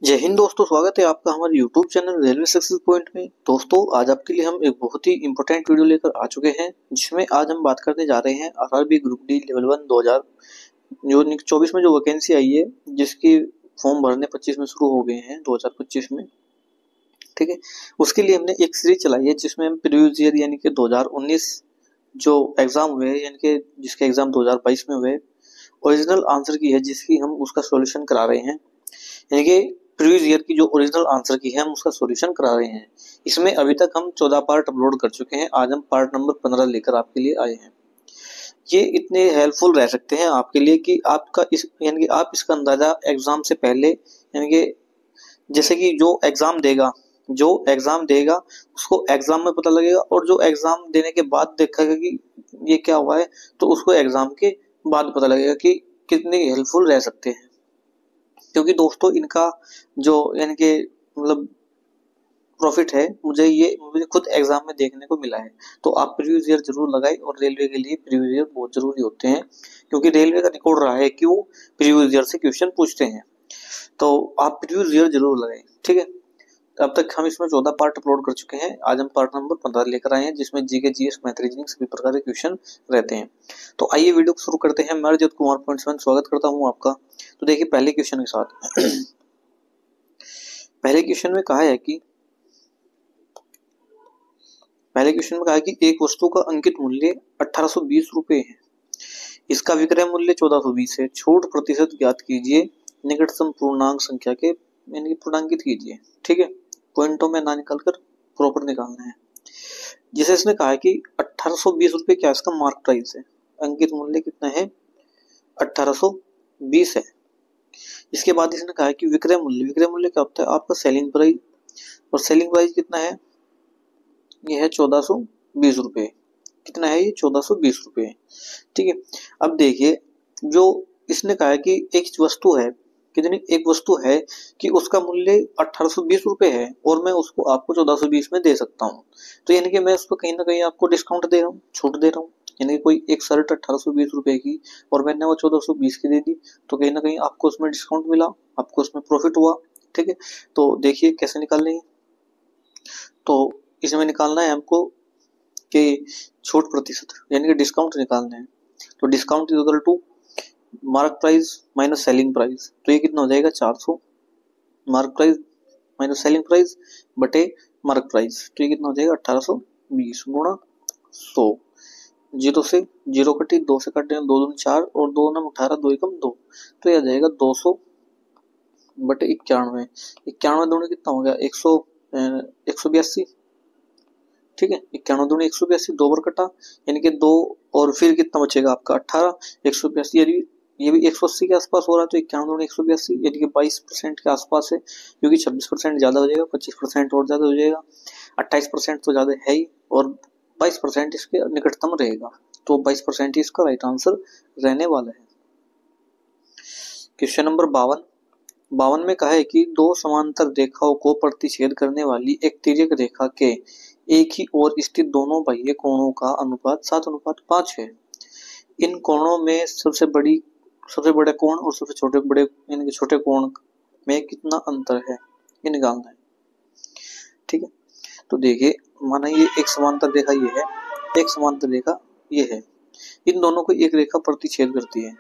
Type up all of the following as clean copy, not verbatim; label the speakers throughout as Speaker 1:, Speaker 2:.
Speaker 1: जय हिंद दोस्तों, स्वागत है आपका हमारे YouTube channel railway success point में। दोस्तों, आज आपके लिए हम एक बहुत ही इंपॉर्टेंट वीडियो लेकर आ चुके हैं, जिसमें आज हम बात करने जा रहे हैं आरआरबी ग्रुप डी लेवल 1 2000 जो 24 में जो वैकेंसी आई है, जिसकी फॉर्म भरने 25 में शुरू हो गए हैं 2025 में। ठीक है, उसके लिए हमने एक सीरीज चलाई है जिसमें हम प्रीवियस ईयर यानी कि 2019 जो एग्जाम हुए यानी कि जिसके एग्जाम 2022 में हुए ओरिजिनल आंसर की है, जिसकी हम उसका सॉल्यूशन करा रहे हैं। यानी कि प्रीवियस ईयर की जो ओरिजिनल आंसर की है हम उसका सॉल्यूशन करा रहे हैं। इसमें अभी तक हम 14 पार्ट अपलोड कर चुके हैं। आज हम पार्ट नंबर 15 लेकर आपके लिए आए हैं। ये इतने हेल्पफुल रह सकते हैं आपके लिए कि आपका इस यानी कि आप इसका अंदाजा एग्जाम से पहले यानी कि जैसे कि जो एग्जाम देगा उसको एग्जाम में पता लगेगा, और जो एग्जाम देने के बाद देखेगा कि ये क्या हुआ है तो उसको एग्जाम के बाद पता लगेगा कि कितने हेल्पफुल रह सकते हैं। क्योंकि दोस्तों इनका जो यानी कि मतलब प्रॉफिट है मुझे खुद एग्जाम में देखने को मिला है। तो आप प्रीवियस ईयर जरूर लगाएं, और रेलवे के लिए प्रीवियस ईयर बहुत जरूरी होते हैं, क्योंकि रेलवे का रिकॉर्ड रहा है कि वो प्रीवियस ईयर से क्वेश्चन पूछते हैं। तो आप प्रीवियस ईयर जरूर लगाएं। ठीक है, अब तक हम इसमें 14 पार्ट अपलोड कर चुके हैं। आज हम पार्ट नंबर 15 लेकर आए हैं, जिसमें जीके, जीएस, मैथ, रीजनिंग सभी प्रकार के क्वेश्चन रहते हैं। तो आइए वीडियो को शुरू करते हैं। मैं अरजत कुमार पॉइंट्स स्वागत करता हूं आपका। तो देखिए पहले क्वेश्चन के साथ पहले क्वेश्चन में कहा है कि एक वस्तु का अंकित मूल्य 1820 रुपए है, इसका विक्रय मूल्य 1420 है। छूट प्रतिशत ज्ञात कीजिए, निकटतम पूर्णांक संख्या के यानी पूर्णांकित कीजिए। ठीक है, पॉइंटों में ना निकालकर प्रॉपर निकालना है। जिसे इसने कहा है कि 1820 रुपए क्या इसका मार्क प्राइस है, अंकित मूल्य कितना है 1820 है। इसके बाद इसने कहा है कि विक्रय मूल्य क्या होता है आपका सेलिंग प्राइस, और सेलिंग प्राइस कितना है, ये है 1420 रुपए। कितना है ये 1420 रुपए। ठीक है, अब देखिए जो इसने कहा है कि एक वस्तु है, कितनी एक वस्तु है कि उसका मूल्य 1820 रुपए है, और मैं उसको आपको 1420 में दे सकता हूँ। तो यानी कि मैं उसको कहीं ना कहीं आपको डिस्काउंट दे रहा हूँ, छूट दे रहा हूँ। यानी कि कोई एक शर्ट 1820 रुपए की और मैंने वो 1420 की दे दी, तो कहीं ना कहीं आपको उसमें डिस्काउंट मिला, आपको उसमें प्रॉफिट हुआ। ठीक है, तो देखिए कैसे निकाल लेंगे। तो इसमें निकालना है हमको कि छूट प्रतिशत यानी कि डिस्काउंट निकालना है। तो discount is equal to mark price minus selling price. तो ये कितना हो जाएगा 400 mark price minus selling price बटे मार्क प्राइस। तो ये कितना हो जाएगा 1820 गुणा 100। 0 से 0 कटी, 2 से कटे 2 दूनी 4 और 2 नम 18, 2 एकम 2। तो ये आ जाएगा 200 बटे 91। 91 दूनी कितना हो गया 182। ठीक है, 91 दूनी 182, 2 बार कटा यानी कि 2, और फिर कितना बचेगा आपका 18, 182 यानी ये भी 180 के आसपास हो रहा है। तो 91 दूनी 182 यानी कि 22% के आसपास है, क्योंकि 26% ज्यादा हो जाएगा, 25% और ज्यादा हो जाएगा, 28% तो ज्यादा है ही, और 22% इसके निकटतम रहेगा। तो 22% ही इसका राइट आंसर रहने वाला है। क्वेश्चन नंबर 52 में कहा है कि दो समांतर रेखाओं को प्रतिच्छेद करने वाली एक तिर्यक रेखा के एक ही ओर स्थित दोनों बाह्य कोणों का अनुपात 7:5 है। इन कोणों में सबसे बड़े कोण और सबसे छोटे कोण में कितना अंतर है, ये निकालना है। ठीक है, तो देखिए माना ये एक समांतर रेखा ये है, एक समांतर रेखा ये है, इन दोनों को एक रेखा प्रतिच्छेद करती है,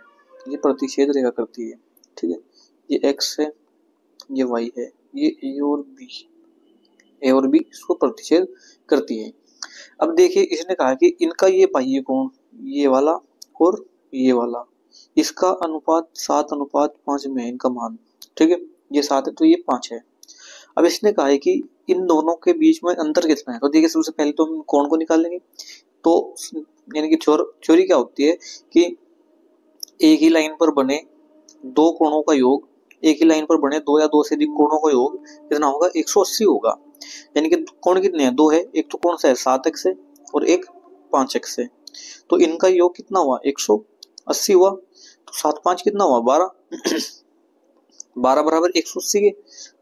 Speaker 1: ये प्रतिच्छेद रेखा करती है। ठीक है, ये x है, ये y है, ये ए और बी इसको प्रतिच्छेद करती है। अब देखिए इसने कहा कि इनका ये बाह्य कोण ये वाला और ये वाला, इसका अनुपात 7:5 में है इनका मान। ठीक है, ये 7 है तो ये 5 है। अब इसने कहा है कि इन दोनों के बीच में अंतर कितना है। तो देखिए सबसे पहले तो हम कोण को निकाल लेंगे। तो यानी कि थ्योरी क्या होती है कि एक ही लाइन पर बने दो कोणों का योग, एक ही लाइन पर बने दो या दो से अधिक कोणों का योग कितना होगा 180 होगा। यानी कि कोण कितने हैं, दो है, एक तो कोण सा है 7x है और एक 5x है। तो इनका योग कितना हुआ 180 हुआ। तो 7 5 कितना हुआ 12 12 बराबर 180 के।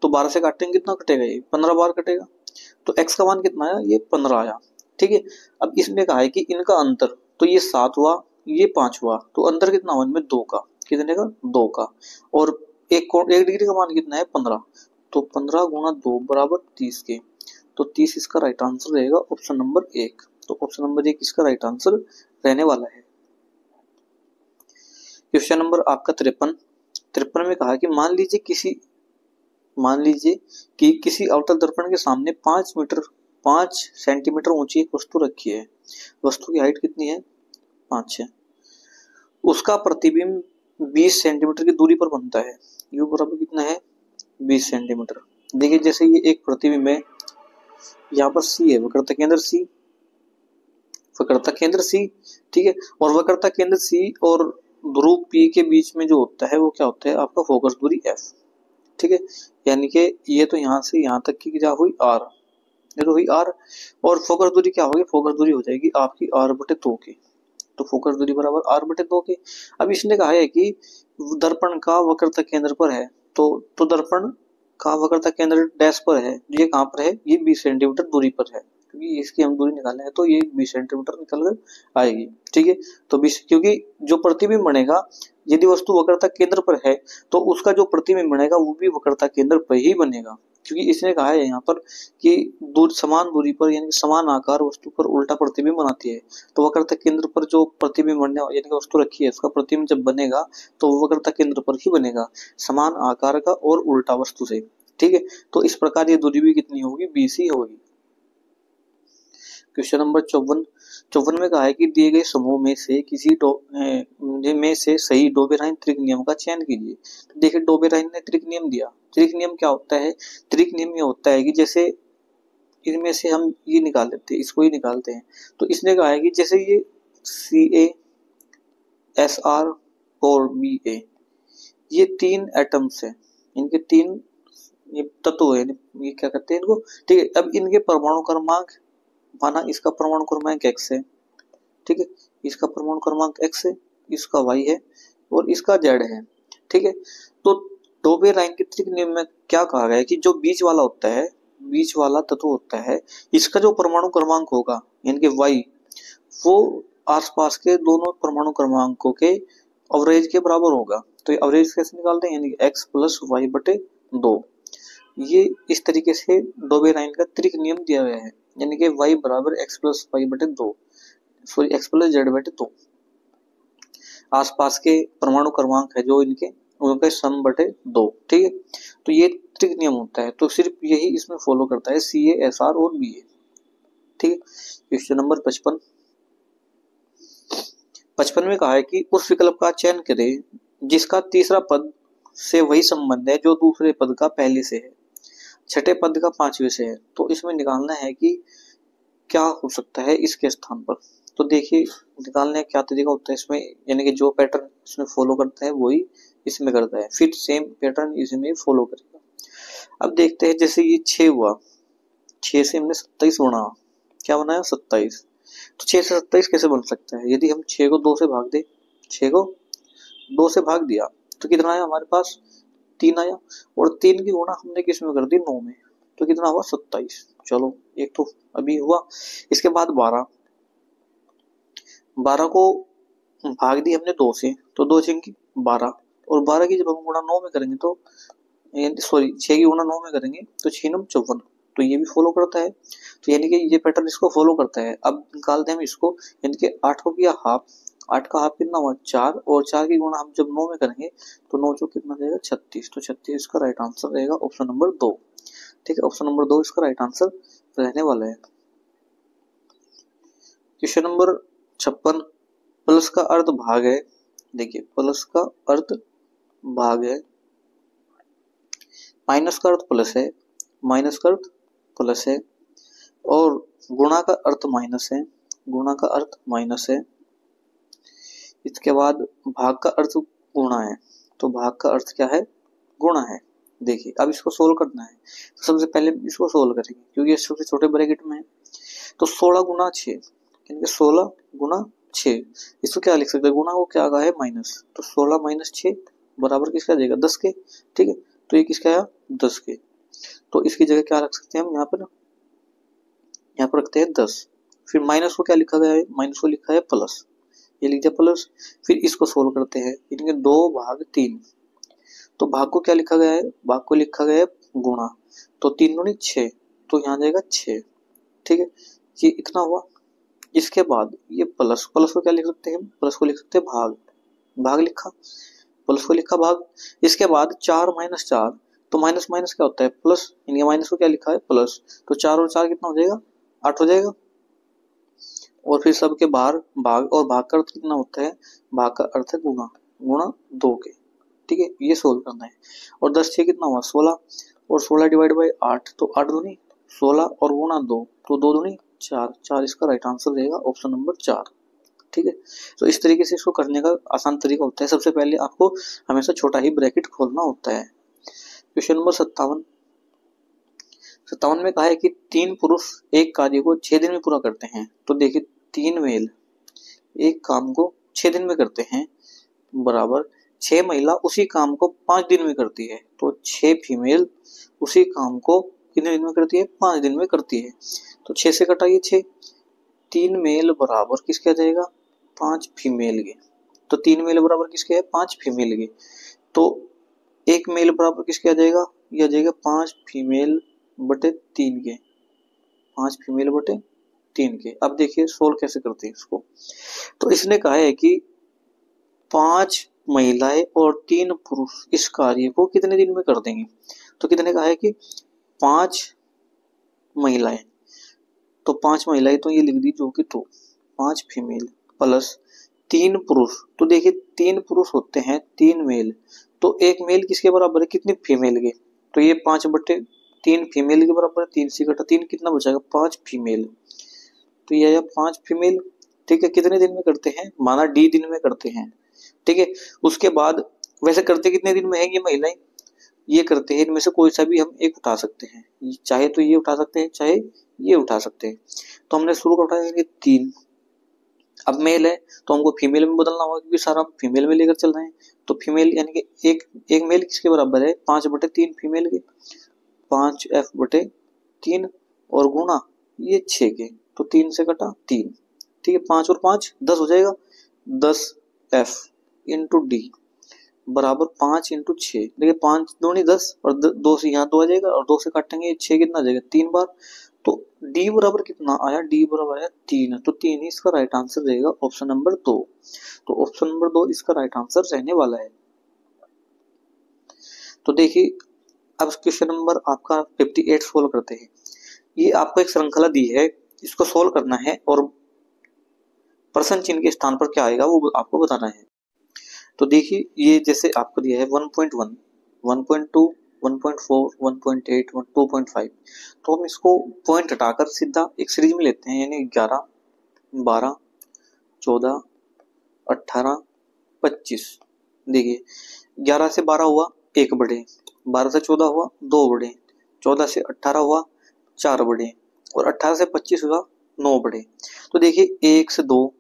Speaker 1: तो 12 से काटेंगे कितना कटेगा, ये 15 बार कटेगा। तो x का मान कितना आया, ये 15 आया। ठीक है, अब इसने कहा है कि इनका अंतर, तो ये 7 हुआ ये 5 हुआ, तो अंतर कितना हुआ इनमें 2 का, कितने का 2 का। और एक डिग्री का मान कितना है 15, तो 15 गुणा 2 बराबर 30 के। तो 30 इसका राइट आंसर रहेगा ऑप्शन नंबर 1। तो ऑप्शन नंबर 1 इसका राइट आंसर रहने वाला है। क्वेश्चन नंबर आपका 53 में कहा कि मान लीजिए कि किसी अवतल दर्पण के सामने 5 सेंटीमीटर ऊंची एक वस्तु रखी है। वस्तु की हाइट कितनी है? 5 है। उसका प्रतिबिंब 20 सेंटीमीटर की दूरी पर बनता है। यू बराबर कितना है? 20 सेंटीमीटर। देखिए जैसे ये एक प्रतिबिंब है, यहाँ पर सी है, वक्रता केंद्र सी, ठीक है, और वक्रता केंद्र सी और ध्रुव पी के बीच में जो होता है वो क्या होता है? आपका फोकस दूरी एफ, ठीक है। यानी कि ये तो यहाँ से यहाँ तक की क्या हुई? आर, ये तो हुई आर, और फोकस दूरी क्या होगी? फोकस दूरी हो जाएगी आपकी आर बटे 2 की। तो फोकस दूरी बराबर आर बटे 2 के। अब इसने कहा है कि दर्पण का वक्रता केंद्र पर है, तो दर्पण का वक्रता केंद्र डैश पर है। ये कहाँ पर है? ये 20 सेंटीमीटर दूरी पर है, क्योंकि इसकी हम दूरी निकाले हैं तो ये 20 सेंटीमीटर निकल कर आएगी, ठीक है। तो 20, क्योंकि जो प्रतिबिंब बनेगा यदि वस्तु वक्रता केंद्र पर है तो उसका जो प्रतिबिंब बनेगा वो भी वक्रता केंद्र पर ही बनेगा, क्योंकि इसने कहा है यहाँ पर कि समान दूरी पर यानी समान आकार वस्तु पर उल्टा प्रतिबिंब बनाती है। तो वक्रता केंद्र पर जो प्रतिबिंब बनने यानी कि वस्तु रखी है उसका प्रतिबिंब जब बनेगा तो वक्रता केंद्र पर ही बनेगा, समान आकार का और उल्टा वस्तु से, ठीक है। तो इस प्रकार ये दूरी भी कितनी होगी? 20 ही होगी। क्वेश्चन नंबर 54 में कहा है कि दिए गए समूह में से किसी में से सही डोबेराइन त्रिक नियम का चयन कीजिए। तो देखिए डोबेराइन ने त्रिक नियम दिया। त्रिक नियम क्या होता है? त्रिक नियम ये होता है कि जैसे इनमें से हम ये निकाल लेते हैं, इसको ही निकालते हैं। तो इसने कहा है कि जैसे ये Ca, Sr और Ba ये 3 एटम्स हैं, इनके 3 ये तत्व है, ये क्या कहते हैं इनको, ठीक है। अब इनके परमाणु क्रमांक, माना इसका परमाणु क्रमांक x है, ठीक है, इसका परमाणु क्रमांक x है, इसका y है और इसका z है, ठीक है। तो डोबेराइन के त्रिक नियम में क्या कहा गया है कि जो बीच वाला होता है, बीच वाला तत्व होता है, इसका जो परमाणु क्रमांक होगा यानी कि y, वो आसपास के दोनों परमाणु क्रमांकों के एवरेज के बराबर होगा। तो ये एवरेज कैसे निकालते हैं? यानी कि x प्लस वाई बटे 2। ये इस तरीके से डोबेराइन का त्रिक नियम दिया गया है, यानी कि y बराबर x प्लस वाई बटे 2, सॉरी x प्लस जेड बटे 2। आसपास के परमाणु क्रमांक है जो इनके, उनके सम बटे 2, ठीक है। तो ये त्रिक नियम होता है, तो सिर्फ यही इसमें फॉलो करता है Ca, Sr और Ba, ठीक है। क्वेश्चन नंबर 55 में कहा है कि उस विकल्प का चयन करें जिसका तीसरा पद से वही संबंध है जो दूसरे पद का पहले से है, छठे पद का पांचवे से है। तो इसमें निकालना है कि क्या हो सकता है इसके स्थान पर। तो देखिए निकालने का क्या तरीका होता है इसमें, यानी कि जो पैटर्न इसमें फॉलो करता है वही इसमें करता है, फिर सेम पैटर्न इसमें फॉलो करेगा। अब देखते हैं, जैसे ये 6 हुआ, 6 से हमने 27 बना, क्या बनाया? 27। तो 6 से 27 कैसे बन सकता है? यदि हम 6 को 2 से भाग दे, 6 को 2 से भाग दिया तो कितना आया हमारे पास? 3 आया, और 3 की गुणा हमने किस में कर दी? 9 में, तो कितना हुआ? 27। चलो एक तो अभी हुआ। इसके बाद 12 को भाग दी हमने 2 से, तो 2 6 12, और 12 की जब हम गुणा 9 में करेंगे तो सॉरी 6 की गुणा 9 में करेंगे तो 6 9 54, तो ये भी फॉलो करता है। तो यानी कि ये पैटर्न इसको फॉलो करता है। अब निकालते हैं हम इसको, यानी कि 8 को किया हाफ, 8 का हाफ कितना हुआ? 4, और 4 की गुणा हम जब 9 में करेंगे तो 9 जो कितना देगा? 36। तो 36 इसका राइट आंसर रहेगा ऑप्शन नंबर 2, ठीक है। ऑप्शन नंबर 2 इसका राइट आंसर रहने वाला है। क्वेश्चन नंबर 56, प्लस का अर्थ भाग है। देखिए प्लस का अर्थ भाग है, माइनस का अर्थ प्लस है, माइनस का अर्थ प्लस है, और गुणा का अर्थ माइनस है, गुणा का अर्थ माइनस है। इसके बाद भाग का अर्थ गुणा है, तो भाग का अर्थ क्या है? गुणा है। देखिए अब इसको सोल्व करना है, तो सबसे पहले इसको सोल्व करेंगे क्योंकि ये सबसे छोटे ब्रैकेट में है। तो 16 गुणा 6, यानी कि 16 गुणा 6, इसको क्या लिख सकते हैं? गुणा को क्या आ गया है? माइनस, तो 16 माइनस 6 बराबर किसका जाएगा? 10 के, ठीक है। तो ये किसका आया? 10 के। तो इसकी जगह क्या रख सकते हैं हम? यहाँ पर रखते हैं 10। फिर माइनस को क्या लिखा गया है? माइनस को लिखा है प्लस, ये लिख दिया प्लस। फिर इसको सोल्व करते हैं, यानी कि 2 भाग 3, तो भाग को क्या लिखा गया है? भाग को लिखा गया है गुणा, तो 3 दूनी 6, तो यहाँ जाएगा 6। ठीक है, ये इतना हुआ। इसके बाद ये प्लस, प्लस को क्या लिख सकते हैं, प्लस को लिख सकते हैं भाग, भाग लिखा, प्लस को लिखा भाग। इसके बाद 4 माइनस 4, तो माइनस माइनस क्या होता है प्लस, यानी माइनस को क्या लिखा है प्लस, तो 4 और 4 कितना हो जाएगा 8 हो जाएगा। और फिर सबके बाहर भाग, और भाग का अर्थ कितना होता है, भाग का अर्थ है गुणा, गुणा 2 के। ठीक है, ये सोल्व करना है। और 10 6 कितना हुआ 16, और 16 डिवाइड बाई 8, तो 8 दूनी 16 और गुणा 2, तो 2 दूनी 4, 4 इसका राइट आंसर रहेगा ऑप्शन नंबर 4। ठीक है, तो इस तरीके से इसको करने का आसान तरीका होता है। सबसे पहले आपको हमेशा छोटा ही ब्रैकेट खोलना होता है। क्वेश्चन नंबर 57, 57 में कहा है कि 3 पुरुष एक कार्य को 6 दिन में पूरा करते हैं। तो देखिए 3 मेल एक काम को 6 दिन में करते हैं, बराबर 6 महिला उसी काम को 5 दिन में करती है। तो 6 फीमेल उसी काम को कितने दिन में करती है, 5 दिन में करती है। तो 6 से कटाइए 6, 3 मेल बराबर किसके आ जाएगा 5 फीमेल के। तो 3 मेल बराबर किसके है 5 फीमेल के। तो 1 मेल बराबर किसके आ जाएगा, ये आ जाएगा 5 फीमेल बटे 3 के, 5 फीमेल बटे 3 के। अब देखिए सोल्व कैसे करते हैं इसको। तो इसने कहा है कि 5 महिलाएं और 3 पुरुष इस कार्य को कितने दिन में कर देंगे। तो कितने कहा है कि 5 महिलाएं, तो 5 महिलाएं तो ये लिख दी जो कि 2, 5 फीमेल प्लस 3 पुरुष। तो देखिए 3 पुरुष होते हैं 3 मेल, तो 1 मेल किसके बराबर है कितनी फीमेल के, तो ये 5 बटे 3 फीमेल के बराबर है। 3 से घटा 3 कितना बचेगा 5 फीमेल, तो ये आया 5 फीमेल। ठीक है, कितने दिन में करते हैं, माना डी दिन में करते हैं। ठीक है, उसके बाद वैसे करते कितने दिन में है ये महिलाएं, ये करते हैं इनमें से कोई सा भी हम एक उठा सकते हैं, चाहे तो ये उठा सकते हैं चाहे ये उठा सकते हैं। तो हमने शुरू का उठाया 3, अब मेल है तो हमको फीमेल में बदलना होगा क्योंकि सारा हम फीमेल में लेकर चल रहे हैं। तो फीमेल यानी कि एक मेल किसके बराबर है 5 बटे 3 फीमेल के, 5 एफ बटे 3 और गुणा ये 6 के, तो 3 से कटा 3। ठीक है, 5 और 5 10 हो जाएगा, 10 एफ इंटू डी बराबर 5 इंटू 6। देखिए 5 दूनी 10 और 2 से यहाँ 2 आ जाएगा, और 2 से काटेंगे 6 कितना आ जाएगा 3 बार। तो डी बराबर कितना आया, डी बराबर आया 3, तो 3 ही इसका राइट आंसर रहेगा ऑप्शन नंबर 2। तो ऑप्शन नंबर 2 इसका राइट आंसर रहने वाला है। तो देखिए अब क्वेश्चन नंबर आपका 58 सोल्व करते हैं। ये आपको एक श्रृंखला दी है, इसको सोल्व करना है और प्रश्न चिन्ह के स्थान पर क्या आएगा वो आपको बताना है। तो देखिए ये जैसे आपको दिया है 1.1, 1.2, 1.4, 1.8, 2.5, तो हम इसको पॉइंट हटाकर सीधा एक सीरीज में लेते हैं, यानी 11, 12, 14, 18, 25। देखिए 11 से 12 हुआ 1 बढ़े, 12 से 14 हुआ 2 बढ़े, 14 से 18 हुआ 4 बढ़े, और 18 से 25 हुआ 9 बढ़े। तो देखिए 1 से 2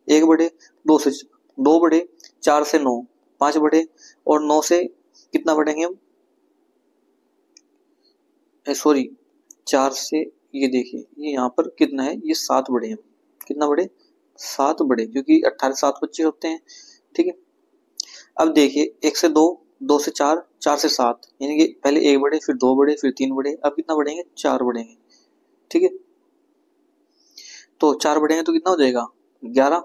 Speaker 1: 1 बढ़े, 2 से 2 बढ़े, 4 से 9 5 बढ़े, और 9 से कितना बढ़ेंगे हम, सॉरी 4 से ये देखिए ये यहाँ पर कितना है, ये 7 बढ़े हम, कितना बढ़े 7 बढ़े, क्योंकि 18 से 7 25 होते हैं। ठीक है, अब देखिए 1 से 2, 2 से 4, 4 से 7, यानी कि पहले 1 बढ़े फिर 2 बढ़े फिर 3 बढ़े, अब कितना बढ़ेंगे 4 बढ़ेंगे। ठीक है, तो 4 बढ़ेंगे तो कितना हो जाएगा 11।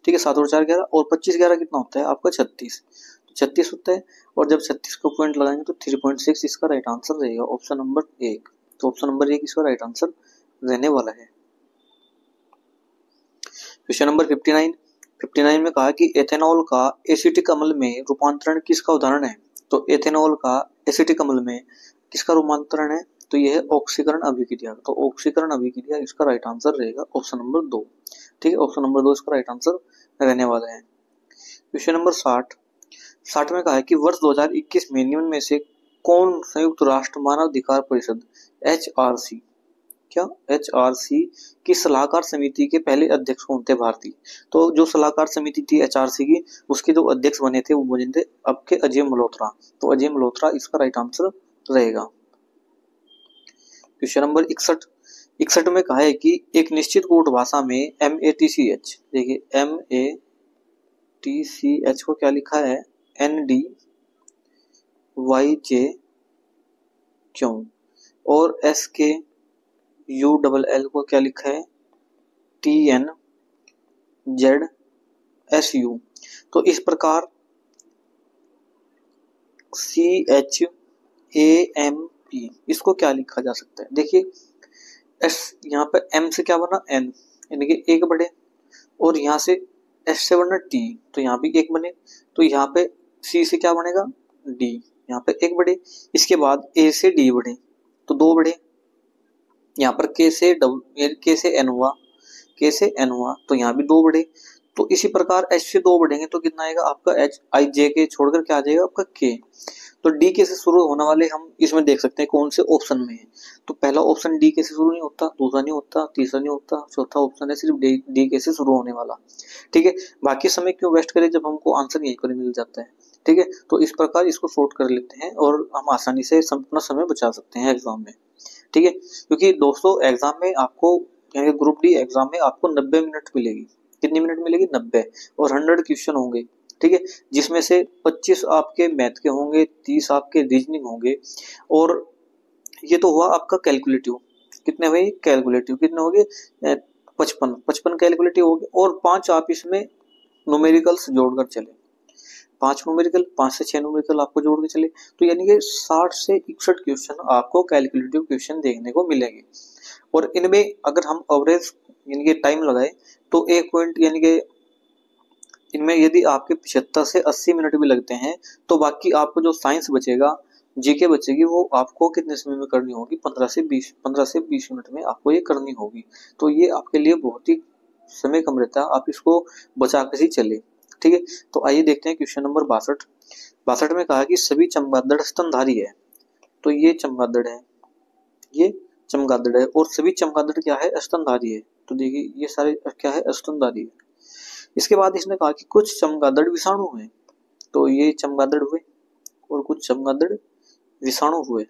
Speaker 1: ठीक है, 7 और 4 11, और 25 11 कितना होता है आपका 36, 36 होता है। और जब 36 को पॉइंट लगाएंगे तो 3.6 इसका राइट आंसर रहेगा ऑप्शन नंबर 1। तो ऑप्शन नंबर 1 इसका राइट आंसर रहने वाला है। क्वेश्चन नंबर 59, 59 में कहा कि एथेनॉल का एसिटिक अम्ल में रूपांतरण किसका उदाहरण है। तो एथेनॉल का एसिटिक अम्ल में किसका रूपांतरण है, तो यह है ऑक्सीकरण अभिक्रिया। तो ऑक्सीकरण अभिक्रिया इसका राइट आंसर रहेगा ऑप्शन नंबर 2। ठीक है, ऑप्शन नंबर 2 इसका राइट आंसर रहने वाला है। क्वेश्चन नंबर 60, 60 में कहा है कि वर्ष 2021 में निम्न में से कौन संयुक्त राष्ट्र मानव अधिकार परिषद HRC, क्या HRC की सलाहकार समिति के पहले अध्यक्ष कौन थे भारतीय। तो जो सलाहकार समिति थी HRC की, उसके जो अध्यक्ष बने थे वो बने थे आपके अजय मल्होत्रा। तो अजय मल्होत्रा इसका राइट आंसर रहेगा। क्वेश्चन नंबर 61, 61 में कहा है कि एक निश्चित कोड भाषा में MATCH, देखिए MATCH को क्या लिखा है NDYJ क्यों, और SKULL को क्या लिखा है, TNZSU। तो इस प्रकार CHAMP इसको क्या लिखा जा सकता है, देखिए S यहाँ पे M से क्या बना N, यानी कि एक बढ़े, और यहाँ से S से बना T, तो यहाँ भी एक बने, तो यहाँ पे C से क्या बनेगा D, यहाँ पे एक बढ़े, इसके बाद A से D बढ़े तो दो बढ़े, यहाँ पर K से N हुआ, K से N हुआ तो यहाँ भी दो बढ़े, तो इसी प्रकार H से दो बढ़ेंगे तो कितना आएगा आपका HIJ छोड़कर क्या आ जाएगा आपका K। तो डी के से शुरू होने वाले हम इसमें देख सकते हैं कौन से ऑप्शन में है, तो पहला ऑप्शन डी के से शुरू नहीं होता, दूसरा नहीं होता, तीसरा नहीं होता, चौथा ऑप्शन है सिर्फ डी के से शुरू होने वाला। ठीक है, बाकी समय क्यों वेस्ट करें जब हमको आंसर यहीं पर मिल जाता है। ठीक है, तो इस प्रकार इसको शॉर्ट कर लेते हैं और हम आसानी से अपना समय बचा सकते हैं एग्जाम में। ठीक है, क्योंकि दोस्तों एग्जाम में आपको यानी ग्रुप डी एग्जाम में आपको 90 मिनट मिलेगी, कितनी मिनट मिलेगी 90, और 100 क्वेश्चन होंगे। ठीक है, जिसमें से 25 आपके मैथ के होंगे, 30 आपके रीजनिंग होंगे, और ये तो हुआ आपका कैलकुलेटिव, कितने हुए कैलकुलेटिव, कितने हो गए 55 कैलकुलेटिव हो गए, और 5 आप इसमें न्यूमेरिकल्स जोड़कर चले, 5 न्यूमेरिकल, 5 से 6 न्यूमेरिकल आपको जोड़ के चले, तो यानी कि 60 से 61 क्वेश्चन आपको कैलकुलेटिव क्वेश्चन देखने को मिलेंगे। और इनमें अगर हम एवरेज यानी कि टाइम लगाए तो 1 पॉइंट यानी कि इनमें यदि आपके 75 से 80 मिनट भी लगते हैं तो बाकी आपको जो साइंस बचेगा, जीके बचेगी, वो आपको कितने समय में करनी होगी, 15 से 20 मिनट में आपको ये करनी होगी। तो ये आपके लिए बहुत ही समय कम रहता है, आप इसको बचा कर ही चले। ठीक है, तो आइए देखते हैं क्वेश्चन नंबर 62 में कहा कि सभी चमगादड़ स्तनधारी है, तो ये चमगादड़ है, ये चमगादड़ है, और सभी चमगादड़ क्या है स्तनधारी है, तो देखिए ये सारे क्या है स्तनधारी है। इसके बाद इसने कहा कि कुछ चमगादड़ विषाणु हुए, तो ये चमगादड़ हुए, और कुछ चमगादड़ विषाणु हुए,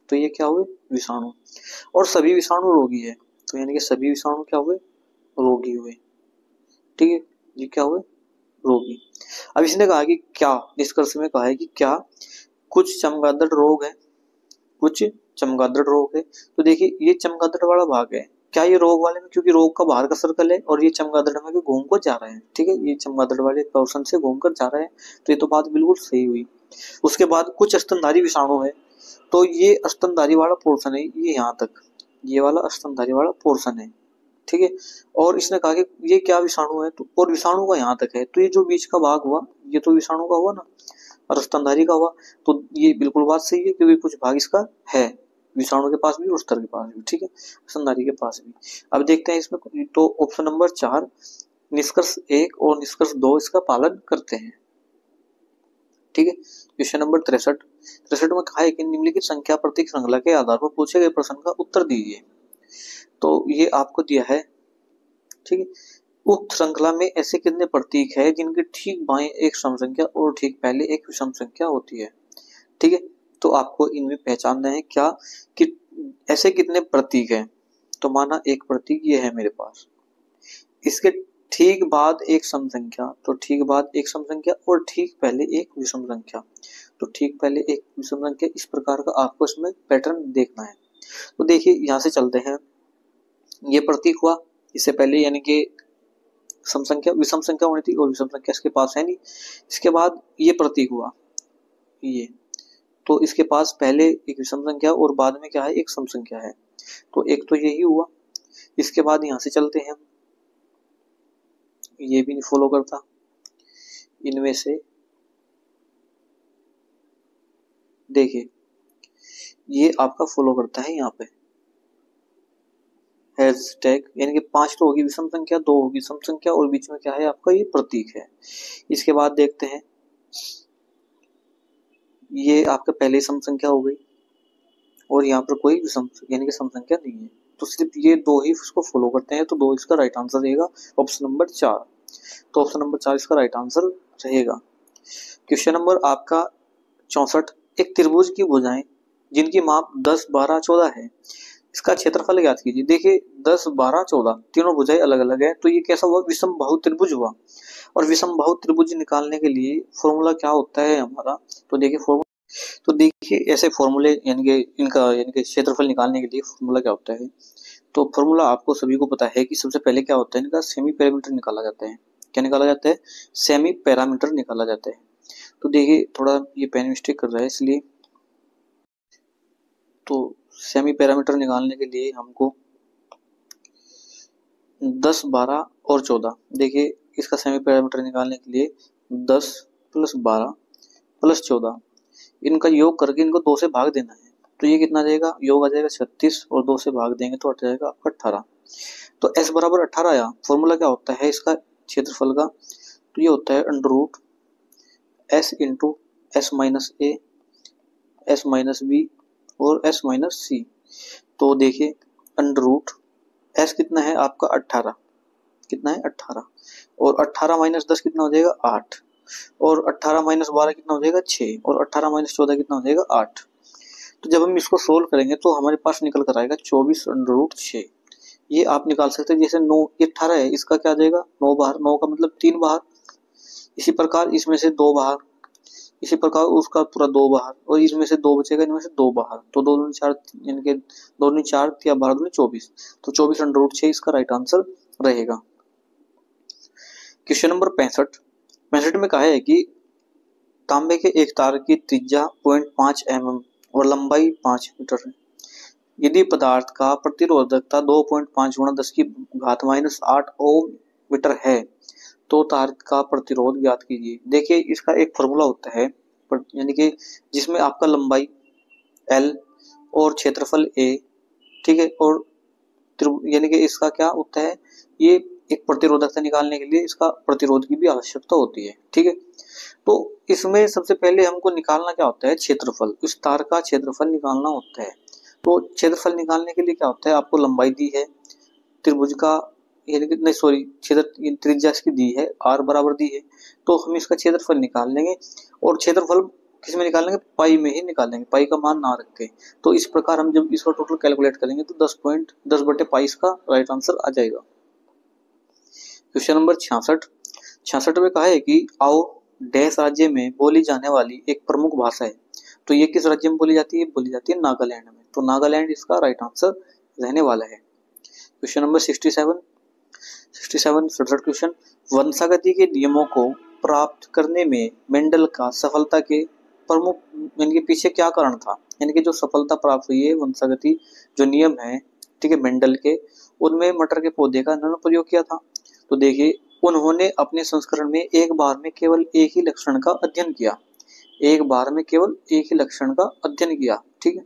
Speaker 1: तो ये क्या हुए विषाणु, और सभी विषाणु रोगी है, तो यानी कि सभी विषाणु क्या हुए रोगी हुए। ठीक है, ये क्या हुए रोगी। अब इसने कहा कि क्या, निष्कर्ष में कहा है कि क्या कुछ चमगादड़ रोग है, कुछ चमगादड़ रोग है, तो देखिए ये चमगादड़ वाला भाग है, क्या ये रोग वाले में, क्योंकि रोग का बाहर का सर्कल है और ये चमगादड़ में भी घूम कर जा रहे हैं। ठीक है, ये चमगादड़ वाले पोर्शन से घूम कर जा रहे हैं, तो ये तो बात बिल्कुल सही हुई। उसके बाद कुछ स्तनधारी विषाणु है, तो ये स्तनधारी वाला पोर्शन है, ये यहाँ तक, ये वाला स्तनधारी वाला पोर्शन है। ठीक है, और इसने कहा कि ये क्या विषाणु है, तो और विषाणु का यहाँ तक है, तो ये जो बीच का भाग हुआ ये तो विषाणु का हुआ ना, और स्तनधारी का हुआ, तो ये बिल्कुल बात सही है क्योंकि कुछ भाग इसका है, विषाणु के पास भी और स्तर के पास भी। ठीक है, स्तनधारी के पास भी। अब देखते हैं इसमें, तो ऑप्शन नंबर 4 निष्कर्ष 1 और निष्कर्ष 2 इसका पालन करते हैं। ठीक है, क्वेश्चन नंबर 63 में कहा है कि निम्नलिखित संख्या प्रतीक श्रृंखला के आधार पर पूछे गए प्रश्न का उत्तर दीजिए, तो ये आपको दिया है। ठीक है, उक्त श्रृंखला में ऐसे कितने प्रतीक है जिनके ठीक बाएं एक सम संख्या और ठीक पहले एक विषम संख्या होती है। ठीक है, तो आपको इनमें पहचानना है क्या कि ऐसे कितने प्रतीक हैं, तो माना एक प्रतीक ये है मेरे पास, इसके ठीक बाद एक सम संख्या, तो ठीक बाद एक सम संख्या और ठीक पहले एक विषम संख्या, तो ठीक पहले एक विषम संख्या, इस प्रकार का आपको इसमें पैटर्न देखना है। तो देखिए यहाँ से चलते हैं, ये प्रतीक हुआ, इससे पहले यानी कि सम संख्या विषम संख्या होनी थी और विषम संख्या इसके पास है नहीं। इसके बाद ये प्रतीक हुआ ये, तो इसके पास पहले एक विषम संख्या और बाद में क्या है एक सम संख्या है, तो एक तो यही हुआ। इसके बाद यहां से चलते हैं, ये भी नहीं फॉलो करता, इनमें से देखिए ये आपका फॉलो करता है यहाँ पे हैशटैग, यानी कि 5 तो होगी विषम संख्या, 2 होगी सम संख्या और बीच में क्या है आपका ये प्रतीक है। इसके बाद देखते हैं, ये आपका पहले सम संख्या हो गई और यहाँ पर कोई विषम यानी कि सम संख्या नहीं है, तो सिर्फ ये 2 ही इसको फॉलो करते हैं, तो 2 इसका राइट आंसर रहेगा ऑप्शन नंबर 4। तो ऑप्शन नंबर 4 इसका राइट आंसर रहेगा। क्वेश्चन नंबर आपका 64, एक त्रिभुज की भुजाएं जिनकी माप 10, 12, 14 है, इसका क्षेत्रफल ज्ञात कीजिए। देखिए 10, 12, 14 तीनों भुजाएं अलग अलग है, तो ये कैसा हुआ विषम बाहु त्रिभुज हुआ, और विषम बाहु त्रिभुज निकालने के लिए फॉर्मूला क्या होता है हमारा, तो देखिए फॉर्मूला तो देखिए ऐसे फॉर्मूले यानी कि इनका यानी कि क्षेत्रफल निकालने के लिए फॉर्मूला क्या होता है। तो फॉर्मूला आपको सभी को पता है कि सबसे पहले क्या होता है, इनका सेमी पैरामीटर निकाला जाता है। क्या निकाला जाता है? सेमी पैरामीटर निकाला जाता है। तो देखिए थोड़ा ये पेन मिस्टेक कर रहा है इसलिए। तो सेमी पैरामीटर निकालने के लिए हमको 10, 12 और 14, देखिए इसका सेमी पैरामीटर निकालने के लिए 10 प्लस 12 प्लस 14 इनका योग करके इनको 2 से भाग देना है। तो ये कितना आ जाएगा? योग आ जाएगा 36 और 2 से भाग देंगे तो आ जाएगा आपका 18। तो s बराबर 18 आया। फॉर्मूला क्या होता है इसका क्षेत्रफल का? तो ये होता है under root s into S minus A, S minus B और एस माइनस सी। तो देखिए अंडर रूट एस कितना है आपका 18, कितना है 18, और 18 माइनस 10 कितना हो जाएगा 8, और 18 माइनस 12 कितना हो जाएगा 6, और 18 माइनस 14 कितना हो जाएगा 8। तो जब हम इसको सोल्व करेंगे तो हमारे पास निकल कर आएगा 24 अंडर रूट 6। ये आप निकाल सकते हैं। जैसे 9 ये 18 है, इसका क्या आ जाएगा 9 बाहर, 9 का मतलब 3 बाहर, इसी प्रकार इसमें से 2 बाहर, इसी प्रकार उसका पूरा 2 बाहर, और इसमें से 2 बचेगा, इनमें से 2 बाहर। तो 2 दूनी 4 यानी कि 2 दूनी 4 या 12 दूनी 24। तो 24 अंडर रूट 6 इसका राइट आंसर रहेगा। क्वेश्चन नंबर 65 में कहा है कि तांबे के एक तार की त्रिज्या 0.5 mm और लंबाई 5 मीटर है। यदि पदार्थ का प्रतिरोधकता 2.5 गुणा 10 की घात -8 ओम मीटर है तो तार का प्रतिरोध ज्ञात कीजिए। देखिए इसका एक फॉर्मूला होता है यानी कि जिसमें आपका लंबाई L और क्षेत्रफल A, ठीक है, और यानी कि इसका क्या होता है, ये एक प्रतिरोधकता निकालने के लिए इसका प्रतिरोध की भी आवश्यकता होती है, ठीक है। तो इसमें सबसे पहले हमको निकालना क्या होता है, क्षेत्रफल, इस तार का क्षेत्रफल निकालना होता है। तो क्षेत्रफल निकालने के लिए क्या होता है, आपको लंबाई दी है त्रिभुज का, यानी कि नहीं सॉरी क्षेत्र त्रिज्या इसकी दी है, r बराबर दी है, तो हम इसका क्षेत्रफल निकाल लेंगे। और क्षेत्रफल किस में निकालेंगे, पाई में ही निकालेंगे, पाई का मान ना रख के। तो इस प्रकार हम जब इसका टोटल कैलकुलेट करेंगे तो 10.10 बटे पाई इसका राइट आंसर आ जाएगा। क्वेश्चन नंबर 66 में कहा है कि आओ डैश राज्य में बोली जाने वाली एक प्रमुख भाषा है। तो ये किस राज्य में बोली जाती है? बोली जाती है नागालैंड में। तो नागालैंड इसका राइट आंसर रहने वाला है। क्वेश्चन नंबर 67 क्वेश्चन, वंशागति के नियमों को प्राप्त करने में मेंडल का सफलता के प्रमुख यानी कि पीछे क्या कारण था, यानी कि जो सफलता प्राप्त हुई है वंशागति जो नियम है, ठीक है, मेंडल के, उनमें मटर के पौधे का उन्होंने प्रयोग किया था। तो देखिए उन्होंने अपने संस्करण में एक बार में केवल एक ही लक्षण का अध्ययन किया, एक बार में केवल एक ही लक्षण का अध्ययन किया, ठीक है,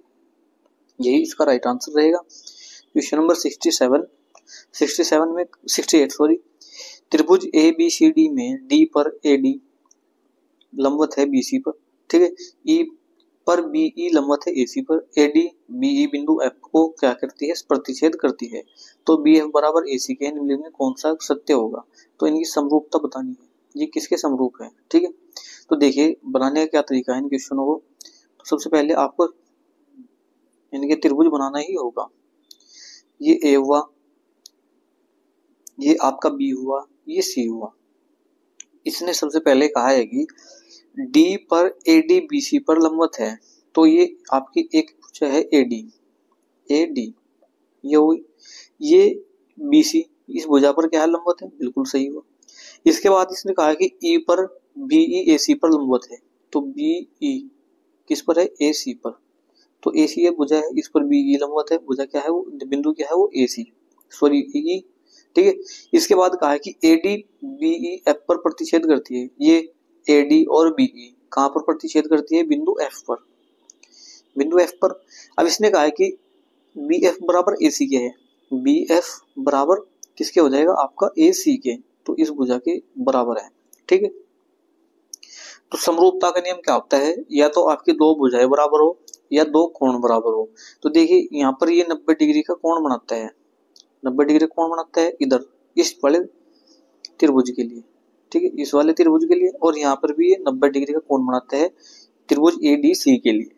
Speaker 1: यही इसका राइट आंसर रहेगा। क्वेश्चन नंबर 68 सॉरी, त्रिभुज ABCD में D पर AD लंबवत है BC पर, ठीक है, E पर BE लंबवत है AC पर, AD BE बिंदु F को क्या करती है, प्रतिच्छेद करती है। तो BF बराबर AC के निम्नलिखित में कौन सा सत्य होगा? तो इनकी समरूपता बतानी है, ये किसके समरूप है, ठीक है। तो देखिए बनाने का क्या तरीका है इन क्वेश्चनों को। तो सबसे पहले आपको यानी कि त्रिभुज बनाना ही होगा। ये A हुआ, ये आपका B हुआ, ये C हुआ। इसने सबसे पहले कहा है कि D पर AD BC पर लंबवत है, तो ये आपकी एक भुजा है AD ये हुई, ये BC इस भुजा पर क्या है, लंबवत है, बिल्कुल सही हुआ। इसके बाद इसने कहा कि E पर BE AC पर लंबवत है, तो BE किस पर है, AC पर, तो AC ये भुजा है, इस पर BE लंबवत है, भुजा क्या है वो, बिंदु क्या है वो AC सॉरी E, ठीक है। इसके बाद कहा है कि AD BE F पर प्रतिच्छेद करती है, ये AD और BE कहां पर प्रतिच्छेद करती है, बिंदु F पर, बिंदु F पर। अब इसने कहा है कि BF बराबर AC के है, BF बराबर किसके हो जाएगा, आपका AC के, तो इस भुजा के बराबर है, ठीक है। तो समरूपता का नियम क्या होता है, या तो आपकी दो भुजाएं बराबर हो या दो कोण बराबर हो। तो देखिए यहाँ पर ये 90 डिग्री का कोण बनाता है, 90 डिग्री कोण बनाता है इधर इस वाले त्रिभुज के लिए, ठीक है, इस वाले त्रिभुज के लिए, और यहाँ पर भी ये 90 डिग्री का कोण बनाता है त्रिभुज ADC के लिए।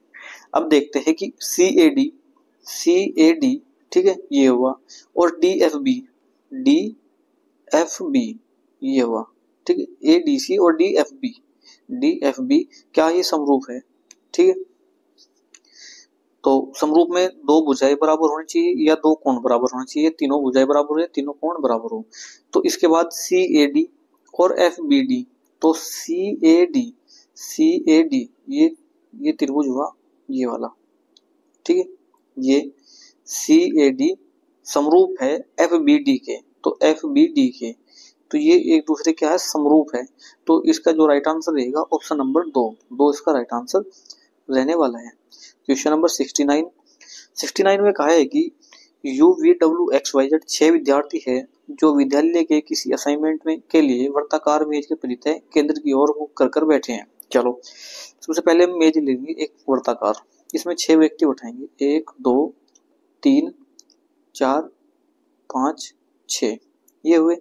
Speaker 1: अब देखते हैं कि CAD ठीक है, ये हुआ, और DFB ये हुआ, ठीक है, ADC और DFB क्या ये समरूप है, ठीक है। तो समरूप में दो भुजाएं बराबर होनी चाहिए या दो कोण बराबर होने चाहिए, तीनों भुजाएं बराबर हो, तीनों कोण बराबर हो। तो इसके बाद CAD और FBD, तो CAD ये त्रिभुज हुआ ये वाला, ठीक है। ये CAD समरूप है FBD के, तो FBD के, तो ये एक दूसरे क्या है, समरूप है। तो इसका जो राइट आंसर रहेगा ऑप्शन नंबर 2 इसका राइट आंसर रहने वाला है। क्वेश्चन नंबर 69 में कहा है कि UVWXYZ 6 विद्यार्थी है जो विद्यालय के किसी असाइनमेंट में के लिए वर्ताकार मेज के परितः केंद्र की ओर मुख कर बैठे हैं। चलो सबसे पहले हम मेज लेंगे एक वर्ताकार, इसमें 6 व्यक्ति बैठाएंगे, 1 2 3 4 5 6 ये हुए।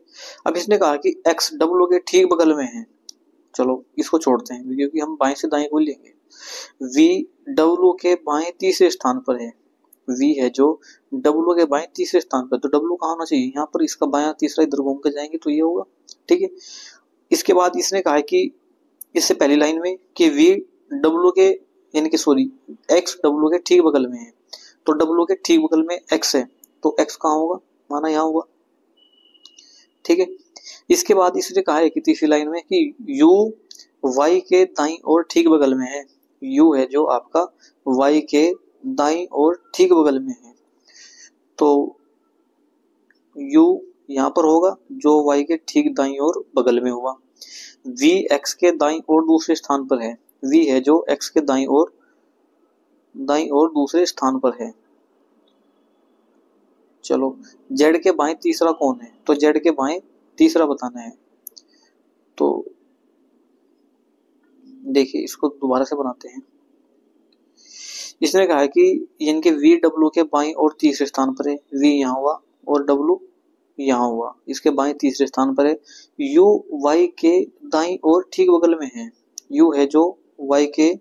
Speaker 1: अब इसने कहा कि x W के ठीक बगल में है, चलो इसको छोड़ते हैं क्योंकि हम बाएं से दाएं को लेंगे। V W के बाएं तीसरे स्थान पर है, V है जो W के बाएं तीसरे स्थान पर, तो W कहाँ होना चाहिए यहाँ पर, इसका बायां तीसरा इधर घूम के जाएंगे तो ये होगा, ठीक है। इसके बाद इसने कहा कि इससे पहली लाइन में कि V W के यानी कि सॉरी x W के ठीक बगल में है, तो W के ठीक बगल में x है, तो x कहाँ होगा, माना यहाँ होगा, ठीक है। इसके बाद इसने कहा है कि तीसरी लाइन में कि U Y के दाईं ओर ठीक बगल में है, U है जो आपका Y के दाईं ओर ठीक बगल में है, तो U यहाँ पर होगा जो Y के ठीक दाईं ओर बगल में हुआ। V X के दाईं ओर दूसरे स्थान पर है, V है जो X के दाईं ओर दूसरे स्थान पर है। चलो Z के बाएं तीसरा कौन है, तो Z के बाएं तीसरा बताना है। तो देखिए इसको दोबारा से बनाते हैं। इसने कहा है कि इनके VW के बाएं और तीसरे स्थान पर है, V यहाँ हुआ और W यहाँ हुआ, इसके बाएं तीसरे स्थान पर है। U Y के दाईं ओर ठीक बगल में है, U है जो Y के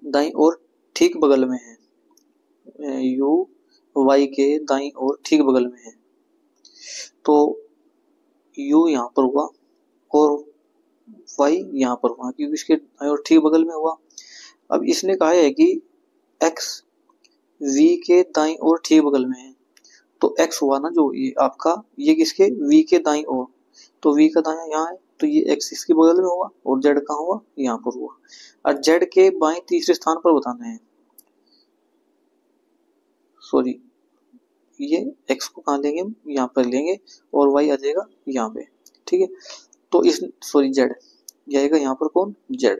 Speaker 1: दाईं ओर ठीक बगल में है, U Y के दाईं ओर ठीक बगल में है, तो U यहाँ पर हुआ और Y यहाँ पर हुआ क्योंकि इसके दाईं ओर ठीक बगल में हुआ। अब इसने कहा है कि X V के दाईं ओर ठीक बगल में है, तो X हुआ ना जो ये आपका, ये किसके V के दाईं ओर, तो V का दायां यहाँ है, तो ये X इसके बगल में हुआ और Z कहाँ हुआ, यहाँ पर हुआ। और Z के बाएं तीसरे स्थान पर बताना है, सॉरी ये X को कहाँ लेंगे, यहाँ पर लेंगे और Y आ जाएगा यहाँ पे, ठीक है। तो इस सॉरी Z जाएगा यहाँ पर कौन, Z,